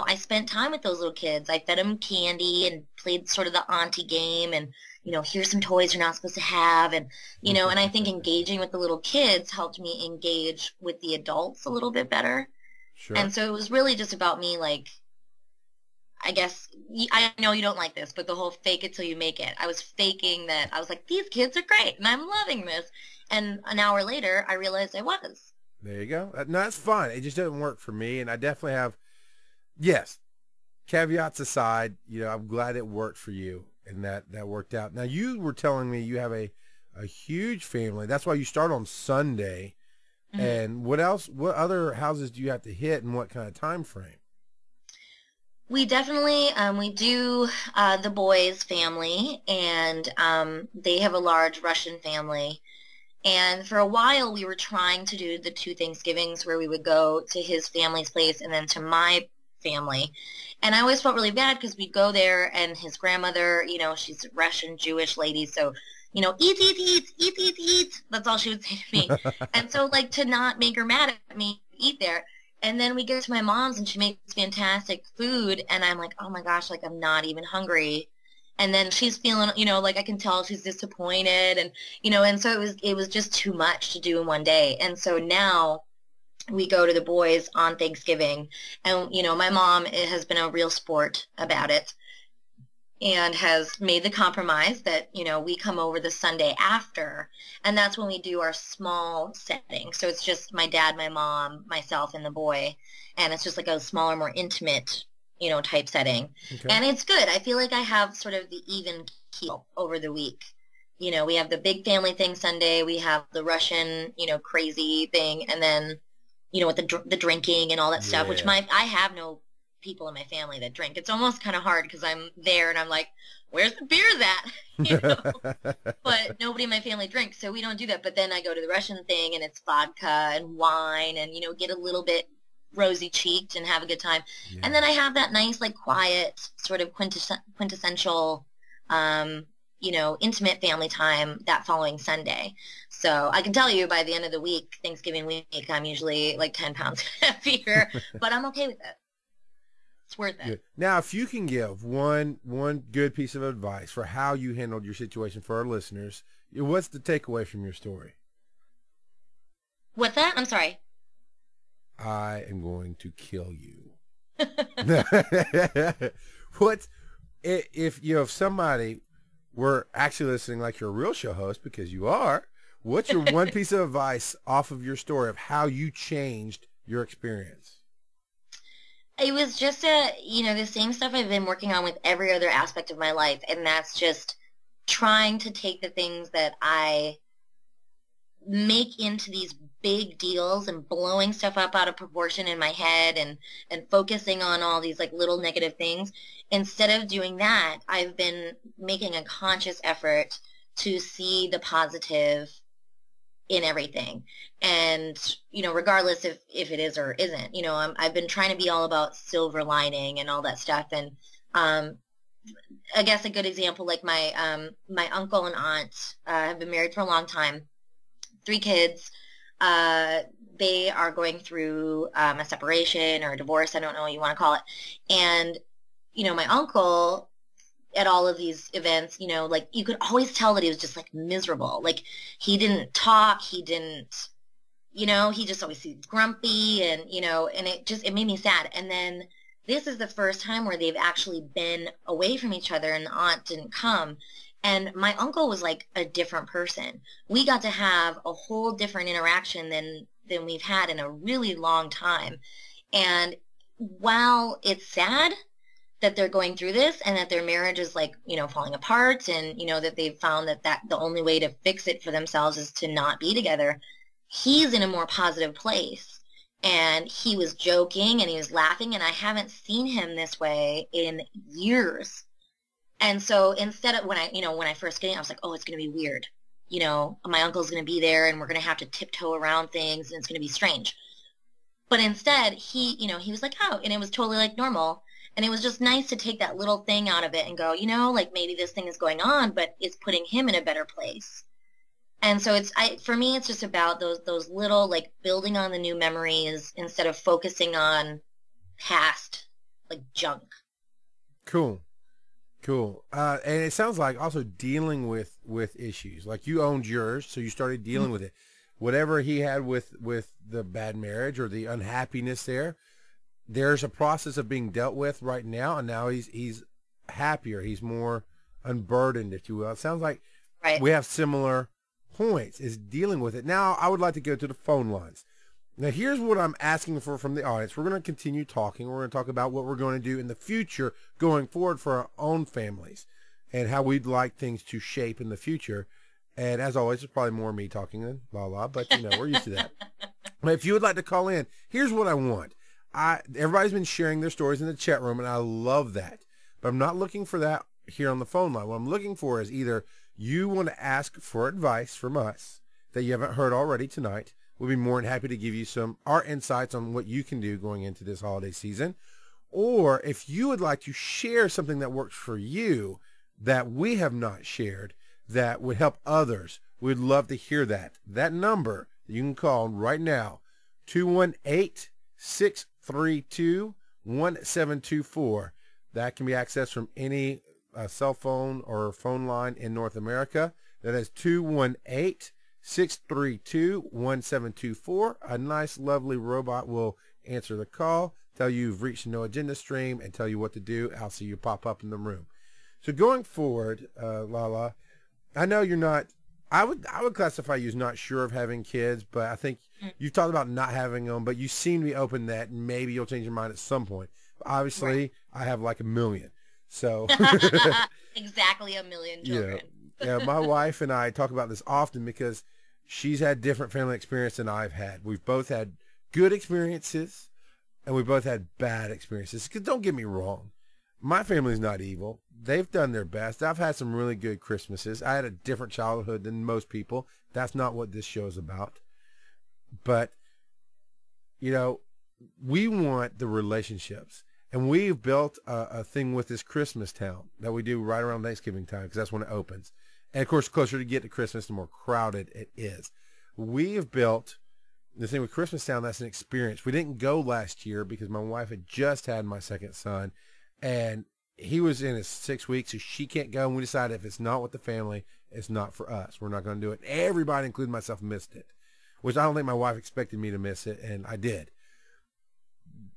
I spent time with those little kids. I fed them candy and played sort of the auntie game and, here's some toys you're not supposed to have. And, and I think engaging with the little kids helped me engage with the adults a little bit better. Sure. And so it was really just about me, like, I guess, I know you don't like this, but the whole fake it till you make it. I was faking that. I was like, these kids are great and I'm loving this. And an hour later, I realized I was. There you go. No, that's fine. It just doesn't work for me. And I definitely have, yes, caveats aside, I'm glad it worked for you and that worked out. Now, you were telling me you have a huge family. That's why you start on Sunday. Mm-hmm. And what else, what other houses do you have to hit and what kind of time frame? We definitely, we do the boys' family, and they have a large Russian family. And for a while, we were trying to do the 2 Thanksgivings where we would go to his family's place and then to my family. And I always felt really bad because we'd go there and his grandmother, she's a Russian Jewish lady, so, eat, eat, eat, eat, eat, eat. That's all she would say to me. And so, like, to not make her mad at me, eat there. And then we get to my mom's and she makes fantastic food and I'm like, oh my gosh, like I'm not even hungry. And then she's feeling, like I can tell she's disappointed and, and so it was just too much to do in one day. And so now we go to the boys on Thanksgiving and, my mom has been a real sport about it and has made the compromise that, we come over the Sunday after, and that's when we do our small setting. So it's just my dad, my mom, myself, and the boy, and it's just like a smaller, more intimate, type setting. Okay. And it's good. I feel like I have sort of the even keel over the week. We have the big family thing Sunday, we have the Russian, crazy thing, and then, with the drinking and all that stuff, which I have no people in my family that drink. It's almost kind of hard because I'm there and I'm like, where's the beers at? You know? But nobody in my family drinks, so we don't do that. But then I go to the Russian thing and it's vodka and wine and, you know, get a little bit rosy cheeked and have a good time. Yeah. And then I have that nice, like, quiet, sort of quintessential, you know, intimate family time that following Sunday. So I can tell you by the end of the week, Thanksgiving week, I'm usually like 10 pounds heavier, but I'm okay with it. It's worth it. Good. Now, if you can give one good piece of advice for how you handled your situation for our listeners, what's the takeaway from your story? What's that? I'm sorry. I am going to kill you. What if you know, if somebody were actually listening like you're a real show host, because you are, what's your one piece of advice off of your story of how you changed your experience? It was just you know, the same stuff I've been working on with every other aspect of my life, and that's just trying to take the things that I make into these big deals and blowing stuff up out of proportion in my head and focusing on all these like little negative things. Instead of doing that, I've been making a conscious effort to see the positive in everything. And, you know, regardless if it is or isn't, you know, I've been trying to be all about silver lining and all that stuff. And I guess a good example, like my uncle and aunt have been married for a long time, 3 kids. They are going through a separation or a divorce, I don't know what you want to call it. And, you know, my uncle at all of these events, you know, like you could always tell that he was just like miserable. Like he didn't talk, he didn't, you know, he just always seemed grumpy and, you know, and it made me sad. And then this is the first time where they've actually been away from each other and the aunt didn't come. And my uncle was like a different person. We got to have a whole different interaction than we've had in a really long time. And while it's sad that they're going through this and that their marriage is like, you know, falling apart and, you know, that they've found that the only way to fix it for themselves is to not be together, he's in a more positive place. And he was joking and he was laughing, and I haven't seen him this way in years. And so instead of when I first came, I was like, oh, it's going to be weird. You know, my uncle's going to be there and we're going to have to tiptoe around things and it's going to be strange. But instead, he was like, oh, and it was totally like normal. And it was just nice to take that little thing out of it and go, you know, like maybe this thing is going on, but it's putting him in a better place. And so for me, it's just about those little, like, building on the new memories instead of focusing on past, like, junk. Cool. And it sounds like also dealing with issues. Like you owned yours, so you started dealing with it. Whatever he had with the bad marriage or the unhappiness there's a process of being dealt with right now, and now he's happier. He's more unburdened, if you will. It sounds like we have similar points, is dealing with it. Now, I would like to go to the phone lines. Now, here's what I'm asking for from the audience. We're going to continue talking. We're going to talk about what we're going to do in the future going forward for our own families and how we'd like things to shape in the future. And as always, it's probably more me talking than LaLa, but, you know, we're used to that. But if you would like to call in, here's what I want. Everybody's been sharing their stories in the chat room, and I love that. But I'm not looking for that here on the phone line. What I'm looking for is either you want to ask for advice from us that you haven't heard already tonight. We'll be more than happy to give you our insights on what you can do going into this holiday season. Or if you would like to share something that works for you that we have not shared that would help others, we'd love to hear that. That number you can call right now, 218-632-1724. That can be accessed from any cell phone or phone line in North America. That is 218-632-1724. A nice, lovely robot will answer the call, tell you you've reached the No Agenda stream, and tell you what to do. I'll see you pop up in the room. So going forward, LaLa, I know you're not, I would classify you as not sure of having kids, but I think you've talked about not having them, but you seem to be open that maybe you'll change your mind at some point. But obviously, I have like 1 million. So exactly 1 million children. Yeah, my wife and I talk about this often because she's had different family experience than I've had. We've both had good experiences and we both had bad experiences. Because don't get me wrong, my family's not evil. They've done their best. I've had some really good Christmases. I had a different childhood than most people. That's not what this show is about. But, you know, we want the relationships. And we've built a thing with this Christmas town that we do right around Thanksgiving time, because that's when it opens. And, of course, the closer you get to Christmas, the more crowded it is. We have built the thing with Christmas town. That's an experience. We didn't go last year because my wife had just had my second son, and he was in his 6 weeks, so she can't go. And we decided if it's not with the family, it's not for us. We're not going to do it. Everybody, including myself, missed it, which I don't think my wife expected me to miss it, and I did.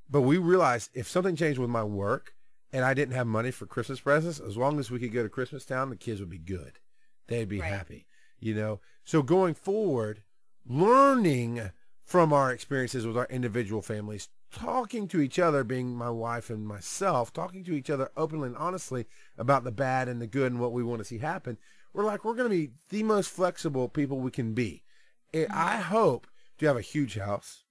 But we realized if something changed with my work and I didn't have money for Christmas presents, as long as we could go to Christmas town, the kids would be good. They'd be happy, you know. So going forward, learning from our experiences with our individual families, talking to each other, being my wife and myself, talking to each other openly and honestly about the bad and the good and what we want to see happen, we're going to be the most flexible people we can be. I hope to have a huge house.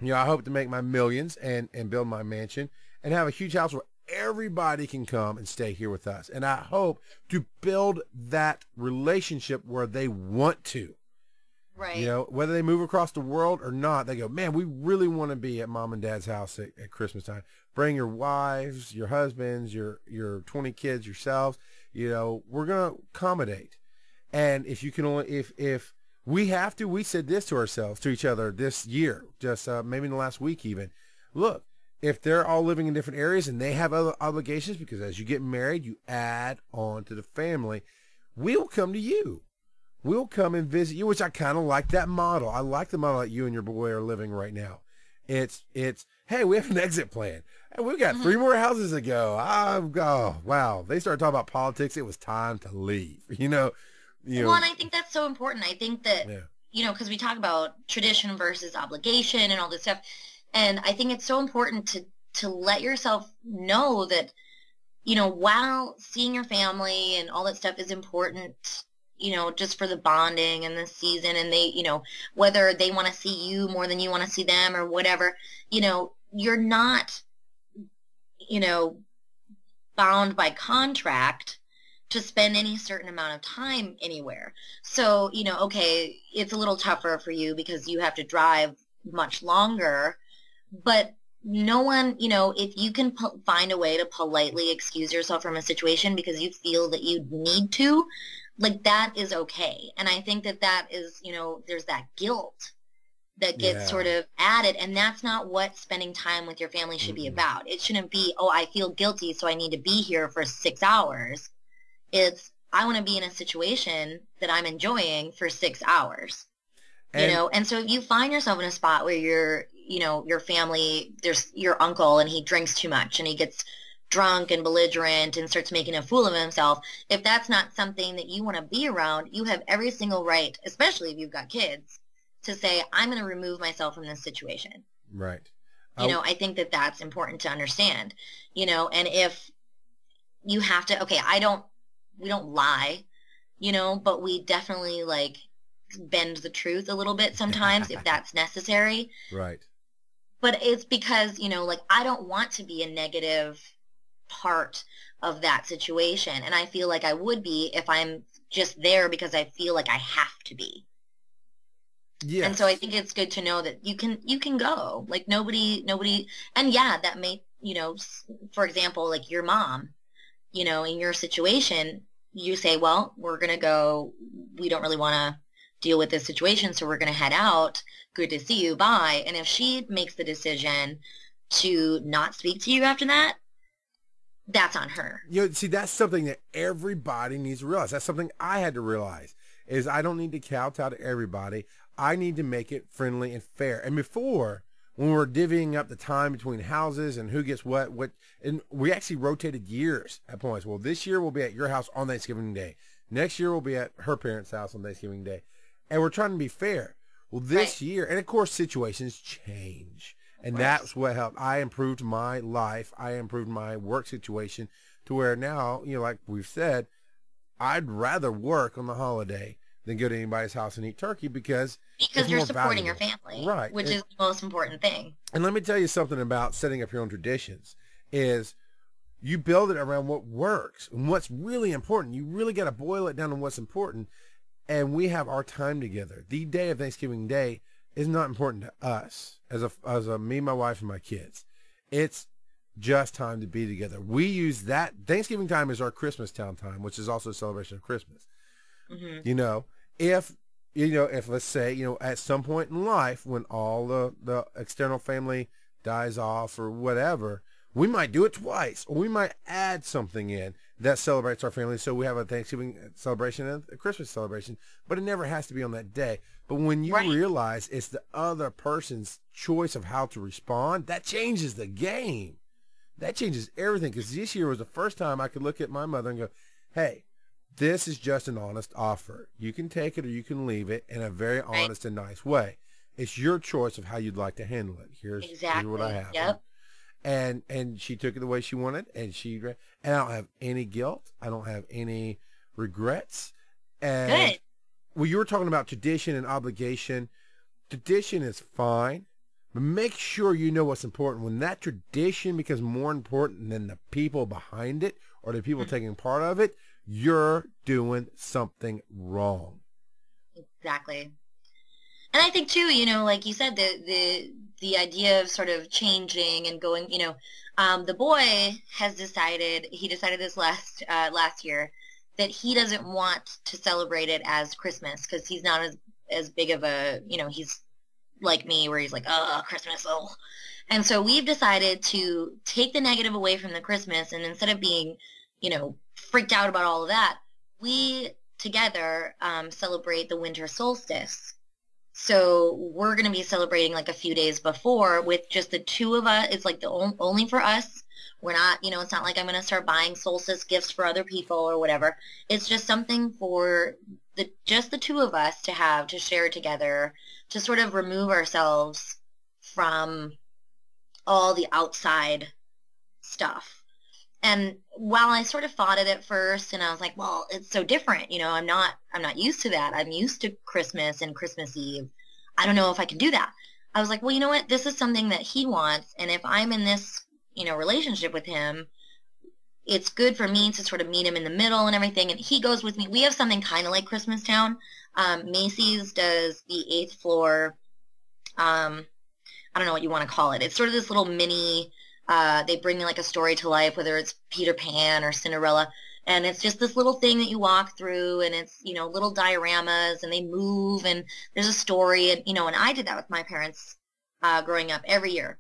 You know, I hope to make my millions and build my mansion and have a huge house where everybody can come and stay here with us. And I hope to build that relationship where they want to. Right. You know, whether they move across the world or not, they go, man, we really want to be at mom and dad's house at Christmas time. Bring your wives, your husbands, your 20 kids, yourselves. You know, we're going to accommodate. And if you can only, if we have to, we said this to ourselves, to each other this year, just maybe in the last week even. Look, if they're all living in different areas and they have other obligations, because as you get married, you add on to the family, we'll come to you. We'll come and visit you, which I kind of like that model. I like the model that you and your boy are living right now. It's hey, we have an exit plan. And we've got 3 more houses to go. Oh, wow. They started talking about politics. It was time to leave, you know. Well, and I think that's so important. I think that, you know, because we talk about tradition versus obligation and all this stuff. And I think it's so important to let yourself know that, you know, while seeing your family and all that stuff is important, you know, just for the bonding and the season, and they, you know, whether they want to see you more than you want to see them or whatever, you know, you're not, you know, bound by contract to spend any certain amount of time anywhere. So, you know, okay, it's a little tougher for you because you have to drive much longer, but no one, you know, if you can find a way to politely excuse yourself from a situation because you feel that you need to, like, that is okay. And I think that that is, you know, there's that guilt that gets sort of added, and that's not what spending time with your family should be about. It shouldn't be, oh, I feel guilty, so I need to be here for 6 hours. It's, I want to be in a situation that I'm enjoying for 6 hours, you know? And so if you find yourself in a spot where you're, you know, your family, there's your uncle and he drinks too much and he gets drunk and belligerent and starts making a fool of himself, if that's not something that you want to be around, you have every single right, especially if you've got kids, to say, I'm going to remove myself from this situation. Right. You know, I think that that's important to understand, you know, and if you have to, okay, we don't lie, you know, but we definitely like bend the truth a little bit sometimes if that's necessary. Right. But it's because, you know, like, I don't want to be a negative part of that situation. And I feel like I would be if I'm just there because I feel like I have to be. Yes. And so I think it's good to know that you can go, like, nobody, and yeah, that may, you know, for example, like your mom, you know, in your situation, you say, well, we're going to go, we don't really want to deal with this situation, so we're going to head out. Good to see you. Bye. And if she makes the decision to not speak to you after that, that's on her. You know, see, that's something that everybody needs to realize. That's something I had to realize, is I don't need to kowtow to everybody. I need to make it friendly and fair. And before, when we were divvying up the time between houses and who gets what, and we actually rotated years at points. Well, this year we'll be at your house on Thanksgiving Day. Next year we'll be at her parents' house on Thanksgiving Day. And we're trying to be fair. Well, this year, and of course situations change. And that's what helped. I improved my life. I improved my work situation to where now, you know, like we've said, I'd rather work on the holiday than go to anybody's house and eat turkey because you're more supporting your valuable. family, Right? Which is the most important thing. And let me tell you something about setting up your own traditions is you build it around what works and what's really important. You really got to boil it down to what's important. And we have our time together. The day of Thanksgiving Day is not important to us as a me, my wife, and my kids. It's just time to be together. We use that. Thanksgiving time is our Christmas town time, which is also a celebration of Christmas. If let's say, at some point in life when all the external family dies off or whatever, we might do it twice, or we might add something in that celebrates our family. So we have a Thanksgiving celebration and a Christmas celebration, but it never has to be on that day. But when you realize it's the other person's choice of how to respond, that changes the game. That changes everything, because this year was the first time I could look at my mother and go, hey, this is just an honest offer. You can take it or you can leave it in a very honest and nice way. It's your choice of how you'd like to handle it. Here's what I have. Yep. And she took it the way she wanted, and I don't have any guilt. I don't have any regrets. And Good. Well, you were talking about tradition and obligation. Tradition is fine, but make sure you know what's important. When that tradition becomes more important than the people behind it or the people taking part of it, you're doing something wrong. Exactly. And I think too, like you said, the idea of sort of changing and going, the boy has decided this last year that he doesn't want to celebrate it as Christmas because he's not as big of a, he's like me where he's like, oh, Christmas, oh. And so we've decided to take the negative away from the Christmas, and instead of being, freaked out about all of that, we together celebrate the winter solstice. So we're going to be celebrating like a few days before with just the two of us. It's like only for us. We're not, it's not like I'm going to start buying solstice gifts for other people or whatever. It's just something for just the two of us to share together, to sort of remove ourselves from all the outside stuff. And while I sort of fought it at first, and I was like, well, it's so different. I'm not used to that. I'm used to Christmas and Christmas Eve. I don't know if I can do that. I was like, well, you know what? This is something that he wants. And if I'm in this, relationship with him, it's good for me to sort of meet him in the middle and everything. And he goes with me. We have something kind of like Christmas Town. Macy's does the 8th floor. I don't know what you want to call it. It's sort of this little mini, they bring like a story to life, whether it's Peter Pan or Cinderella. And it's just this little thing that you walk through, and it's, little dioramas, and they move, and there's a story. And, and I did that with my parents growing up every year.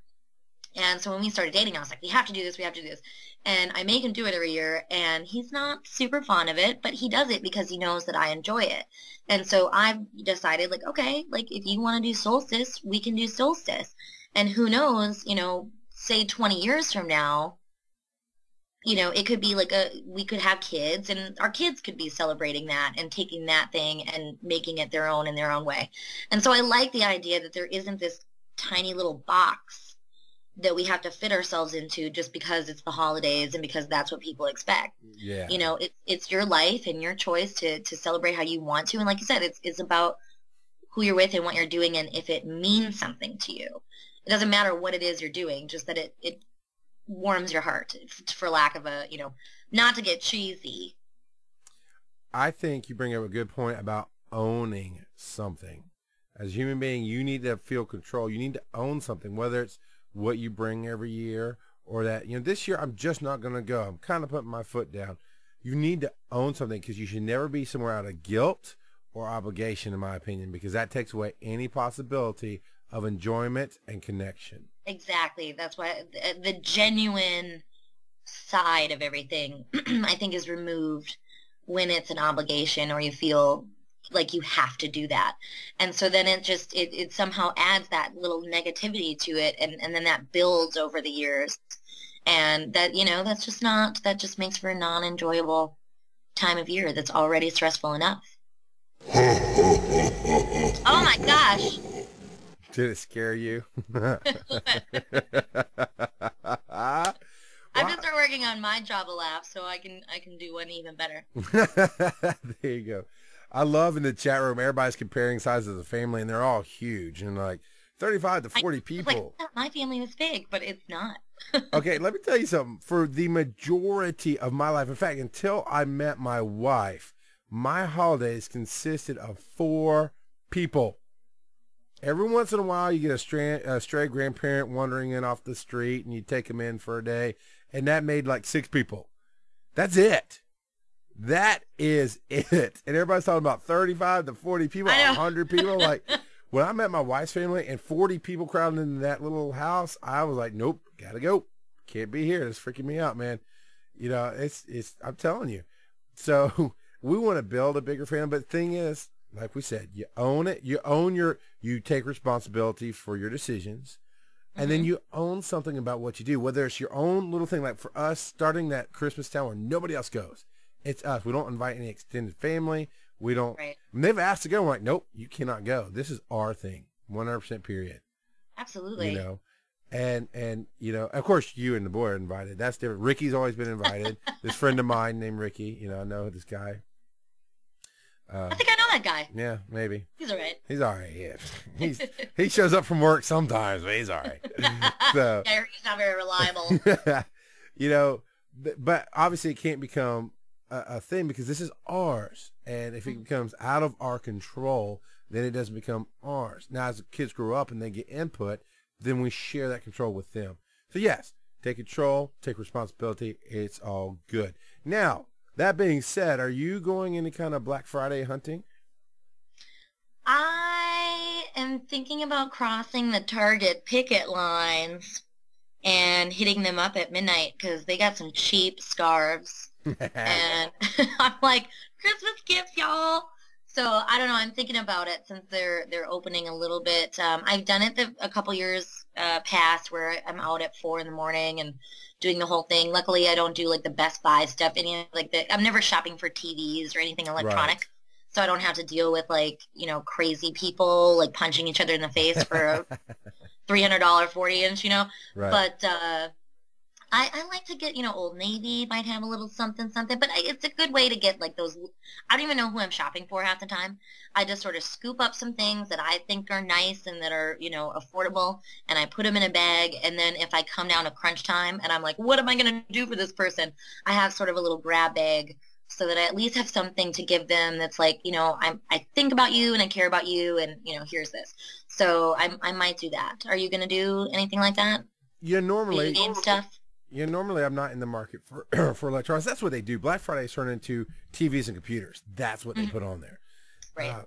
And so when we started dating, I was like, we have to do this, we have to do this. And I make him do it every year, and he's not super fond of it, but he does it because he knows that I enjoy it. And so I've decided, like, okay, like, if you want to do solstice, we can do solstice. And who knows, say 20 years from now, it could be like we could have kids, and our kids could be celebrating that and taking that thing and making it their own in their own way. And so I like the idea that there isn't this tiny little box that we have to fit ourselves into just because it's the holidays and because that's what people expect. Yeah. It's your life and your choice to celebrate how you want to. And like you said, it's about who you're with and what you're doing, and if it means something to you. It doesn't matter what it is you're doing, just that it warms your heart, for lack of a, not to get cheesy. I think you bring up a good point about owning something. As a human being, you need to feel control. You need to own something, whether it's what you bring every year or that, this year I'm just not going to go. I'm kind of putting my foot down. You need to own something, because you should never be somewhere out of guilt or obligation, in my opinion, because that takes away any possibility of enjoyment and connection. Exactly. That's why the genuine side of everything, I think, is removed when it's an obligation or you feel like you have to do that. And so then it somehow adds that little negativity to it, and then that builds over the years. And that, that just makes for a non-enjoyable time of year that's already stressful enough. Oh my gosh. Did it scare you? I'm gonna start working on my Java laugh so I can do one even better. There you go. I love in the chat room, everybody's comparing sizes of the family, and they're all huge, and like 35 to 40 people. Like, my family was big, but it's not. Okay, let me tell you something. For the majority of my life, in fact, until I met my wife, my holidays consisted of 4 people. Every once in a while, you get a stray grandparent wandering in off the street, and you take them in for a day, and that made like 6 people. That's it. That is it. And everybody's talking about 35 to 40 people, 100 people. Like, when I met my wife's family and 40 people crowded into that little house, I was like, nope, gotta go. Can't be here. It's freaking me out, man. You know, it's, I'm telling you. So we want to build a bigger family, but the thing is, like we said, you own it. You take responsibility for your decisions, and then you own something about what you do, whether it's your own little thing. Like for us, starting that Christmas town where nobody else goes. It's us. We don't invite any extended family. We don't. Right. When they've asked to go, we're like, nope, you cannot go. This is our thing, 100% period. Absolutely. You know, and you know, of course, you and the boy are invited. That's different. Ricky's always been invited. This friend of mine named Ricky. You know, I know this guy. I think I know that guy. Yeah, maybe. He's all right. He's all right. Yeah, he shows up from work sometimes, but he's all right. So yeah, he's not very reliable. You know, but obviously it can't become a thing because this is ours, and if it becomes out of our control, then it doesn't become ours. Now, as the kids grow up and they get input, then we share that control with them. So yes, take control, take responsibility. It's all good. Now, that being said, are you going any kind of Black Friday hunting? I am thinking about crossing the Target picket lines and hitting them up at midnight because they got some cheap scarves. And I'm like, Christmas gifts, y'all. So I don't know. I'm thinking about it since they're opening a little bit. I've done it a couple years past where I'm out at 4 in the morning and doing the whole thing. Luckily, I don't do like the Best Buy stuff. I'm never shopping for TVs or anything electronic. Right. So I don't have to deal with like, you know, crazy people like punching each other in the face for a $300 40-inch, you know. Right. But I like to get, you know, Old Navy might have a little something, but it's a good way to get like those. I don't even know who I'm shopping for half the time. I just sort of scoop up some things that I think are nice and that are, you know, affordable, and I put them in a bag. And then if I come down to crunch time and I'm like, what am I going to do for this person? I have sort of a little grab bag so that I at least have something to give them that's like, you know, I think about you and I care about you, and, you know, here's this. So I might do that. Are you going to do anything like that? Yeah, normally. Video game stuff? Yeah, normally I'm not in the market for for electronics. That's what they do. Black Friday is turned into TVs and computers. That's what they put on there. Right.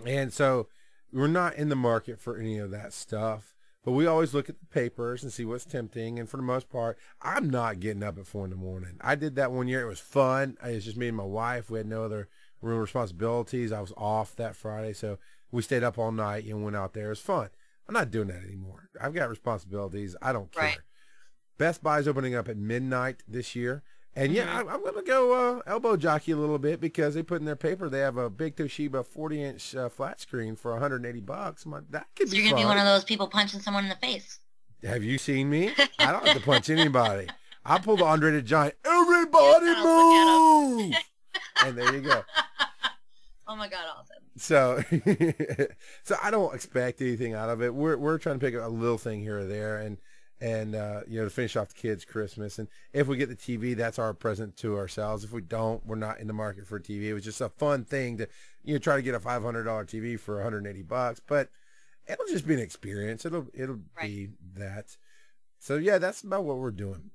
And so we're not in the market for any of that stuff. But we always look at the papers and see what's tempting. And for the most part, I'm not getting up at 4 in the morning. I did that one year. It was fun. It was just me and my wife. We had no other real responsibilities. I was off that Friday. So we stayed up all night and went out there. It was fun. I'm not doing that anymore. I've got responsibilities. I don't care. Right. Best Buy is opening up at midnight this year. And yeah, I'm going to go elbow jockey a little bit because they put in their paper they have a big Toshiba 40-inch flat screen for $180. I'm like, that could be You're going to be one of those people punching someone in the face. Have you seen me? I don't have to punch anybody. I pull the Andre the Giant. Everybody move! And there you go. Oh my God, awesome. So, so I don't expect anything out of it. We're trying to pick up a little thing here or there, and you know, to finish off the kids' Christmas. And if we get the TV, that's our present to ourselves. If we don't, we're not in the market for a TV. It was just a fun thing to, you know, try to get a $500 TV for $180, but it'll just be an experience. It'll right. be that. So yeah, that's about what we're doing.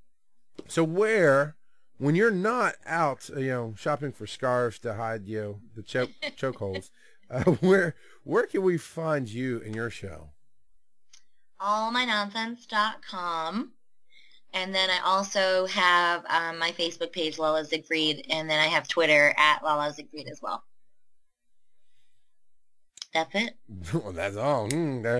So when you're not out, you know, shopping for scarves to hide, you know, the chokeholds, where can we find you in your show? allmynonsense.com, and then I also have my Facebook page, LaLa Zigfreid, and then I have Twitter at LaLa Zigfreid as well. That's it. Well, that's all.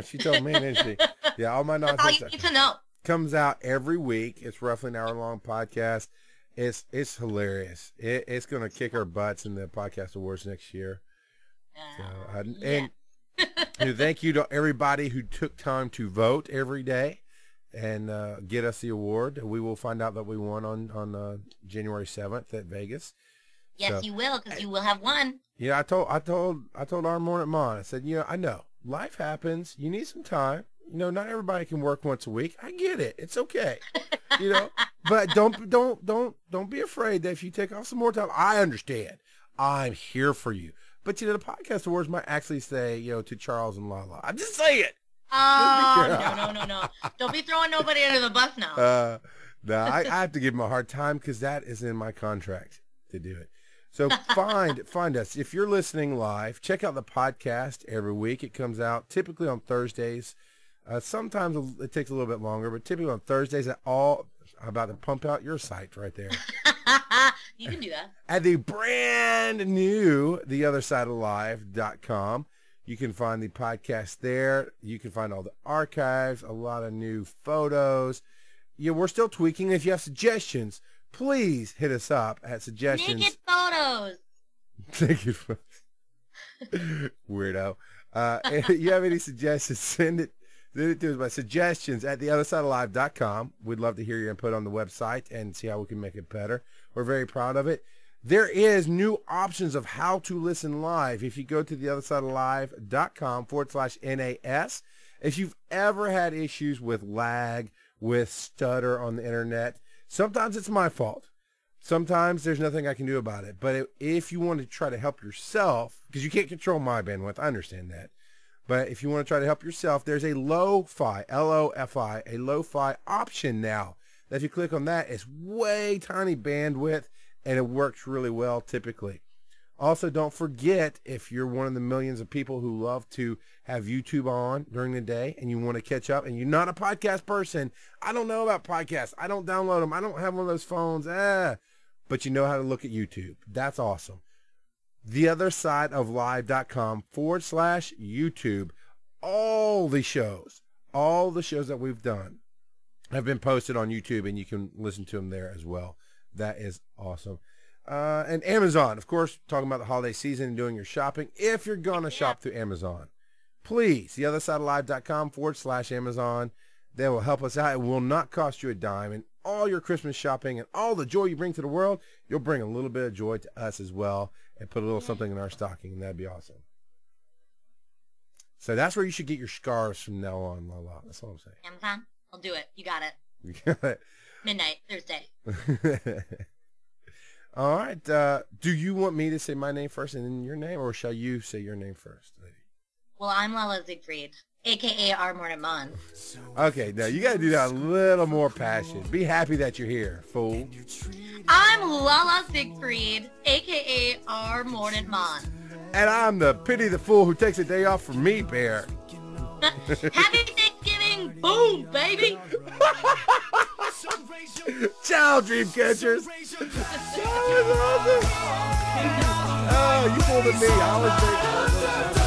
She told me, didn't she? Yeah, All My Nonsense. That's all you need to know. Comes out every week. It's roughly an hour-long podcast. It's hilarious. It's going to kick our butts in the podcast awards next year. And thank you to everybody who took time to vote every day and get us the award. We will find out that we won on January 7th at Vegas. Yes, So, you will, because you will have one. yeah, I told our Mordant Mon, I said, I know life happens. You need some time. Not everybody can work once a week. I get it. It's okay. But don't be afraid that if you take off some more time, I understand. I'm here for you. But the podcast awards might actually say, to Charles and LaLa. I'm just saying. Oh, no. Don't be throwing nobody under the bus now. No, I have to give him a hard time because that is in my contract to do it. So find us. If you're listening live, check out the podcast every week. It comes out typically on Thursdays. Sometimes it takes a little bit longer, but typically on Thursdays. I'm about to pump out your site right there. You can do that. At the brand new theothersideoflive.com. You can find the podcast there. You can find all the archives, a lot of new photos. We're still tweaking. If you have suggestions, please hit us up at suggestions. Naked photos. Naked photos. Weirdo. If you have any suggestions, send it to us by suggestions at theothersideoflive.com. We'd love to hear your input on the website and see how we can make it better. We're very proud of it. There is new options of how to listen live. If you go to theothersideoflive.com/NAS, if you've ever had issues with lag, with stutter on the internet, sometimes it's my fault. Sometimes there's nothing I can do about it. But if you want to try to help yourself, because you can't control my bandwidth, I understand that. But if you want to try to help yourself, there's a lo-fi, L-O-F-I, a lo-fi option now. That if you click on that, it's way tiny bandwidth, and it works really well typically. Also, don't forget, if you're one of the millions of people who love to have YouTube on during the day and you want to catch up and you're not a podcast person, I don't know about podcasts. I don't download them. I don't have one of those phones. But you know how to look at YouTube. That's awesome. theothersideoflive.com/YouTube. All the shows that we've done have been posted on YouTube, and you can listen to them there as well. That is awesome. And Amazon, of course, talking about the holiday season and doing your shopping. If you're going to shop through Amazon, please, theothersideoflive.com/Amazon. They will help us out. It will not cost you a dime. And all your Christmas shopping and all the joy you bring to the world, you'll bring a little bit of joy to us as well and put a little something in our stocking, and that'd be awesome. So that's where you should get your scarves from now on, LaLa. That's all I'm saying. Amazon, I'll do it. You got it. You got it. Midnight, Thursday. All right. Do you want me to say my name first and then your name, or shall you say your name first, lady? Well, I'm LaLa Zigfreid, a.k.a. our Mordant Mon. Okay, now you got to do that a little more passion. Be happy that you're here, fool. I'm LaLa Zigfreid, a.k.a. our Mordant Mon. And I'm the pity the fool who takes a day off for me, bear. Happy Thanksgiving! Boom, baby! Ciao, dream catchers. That was awesome. Oh, you fooled me. I always think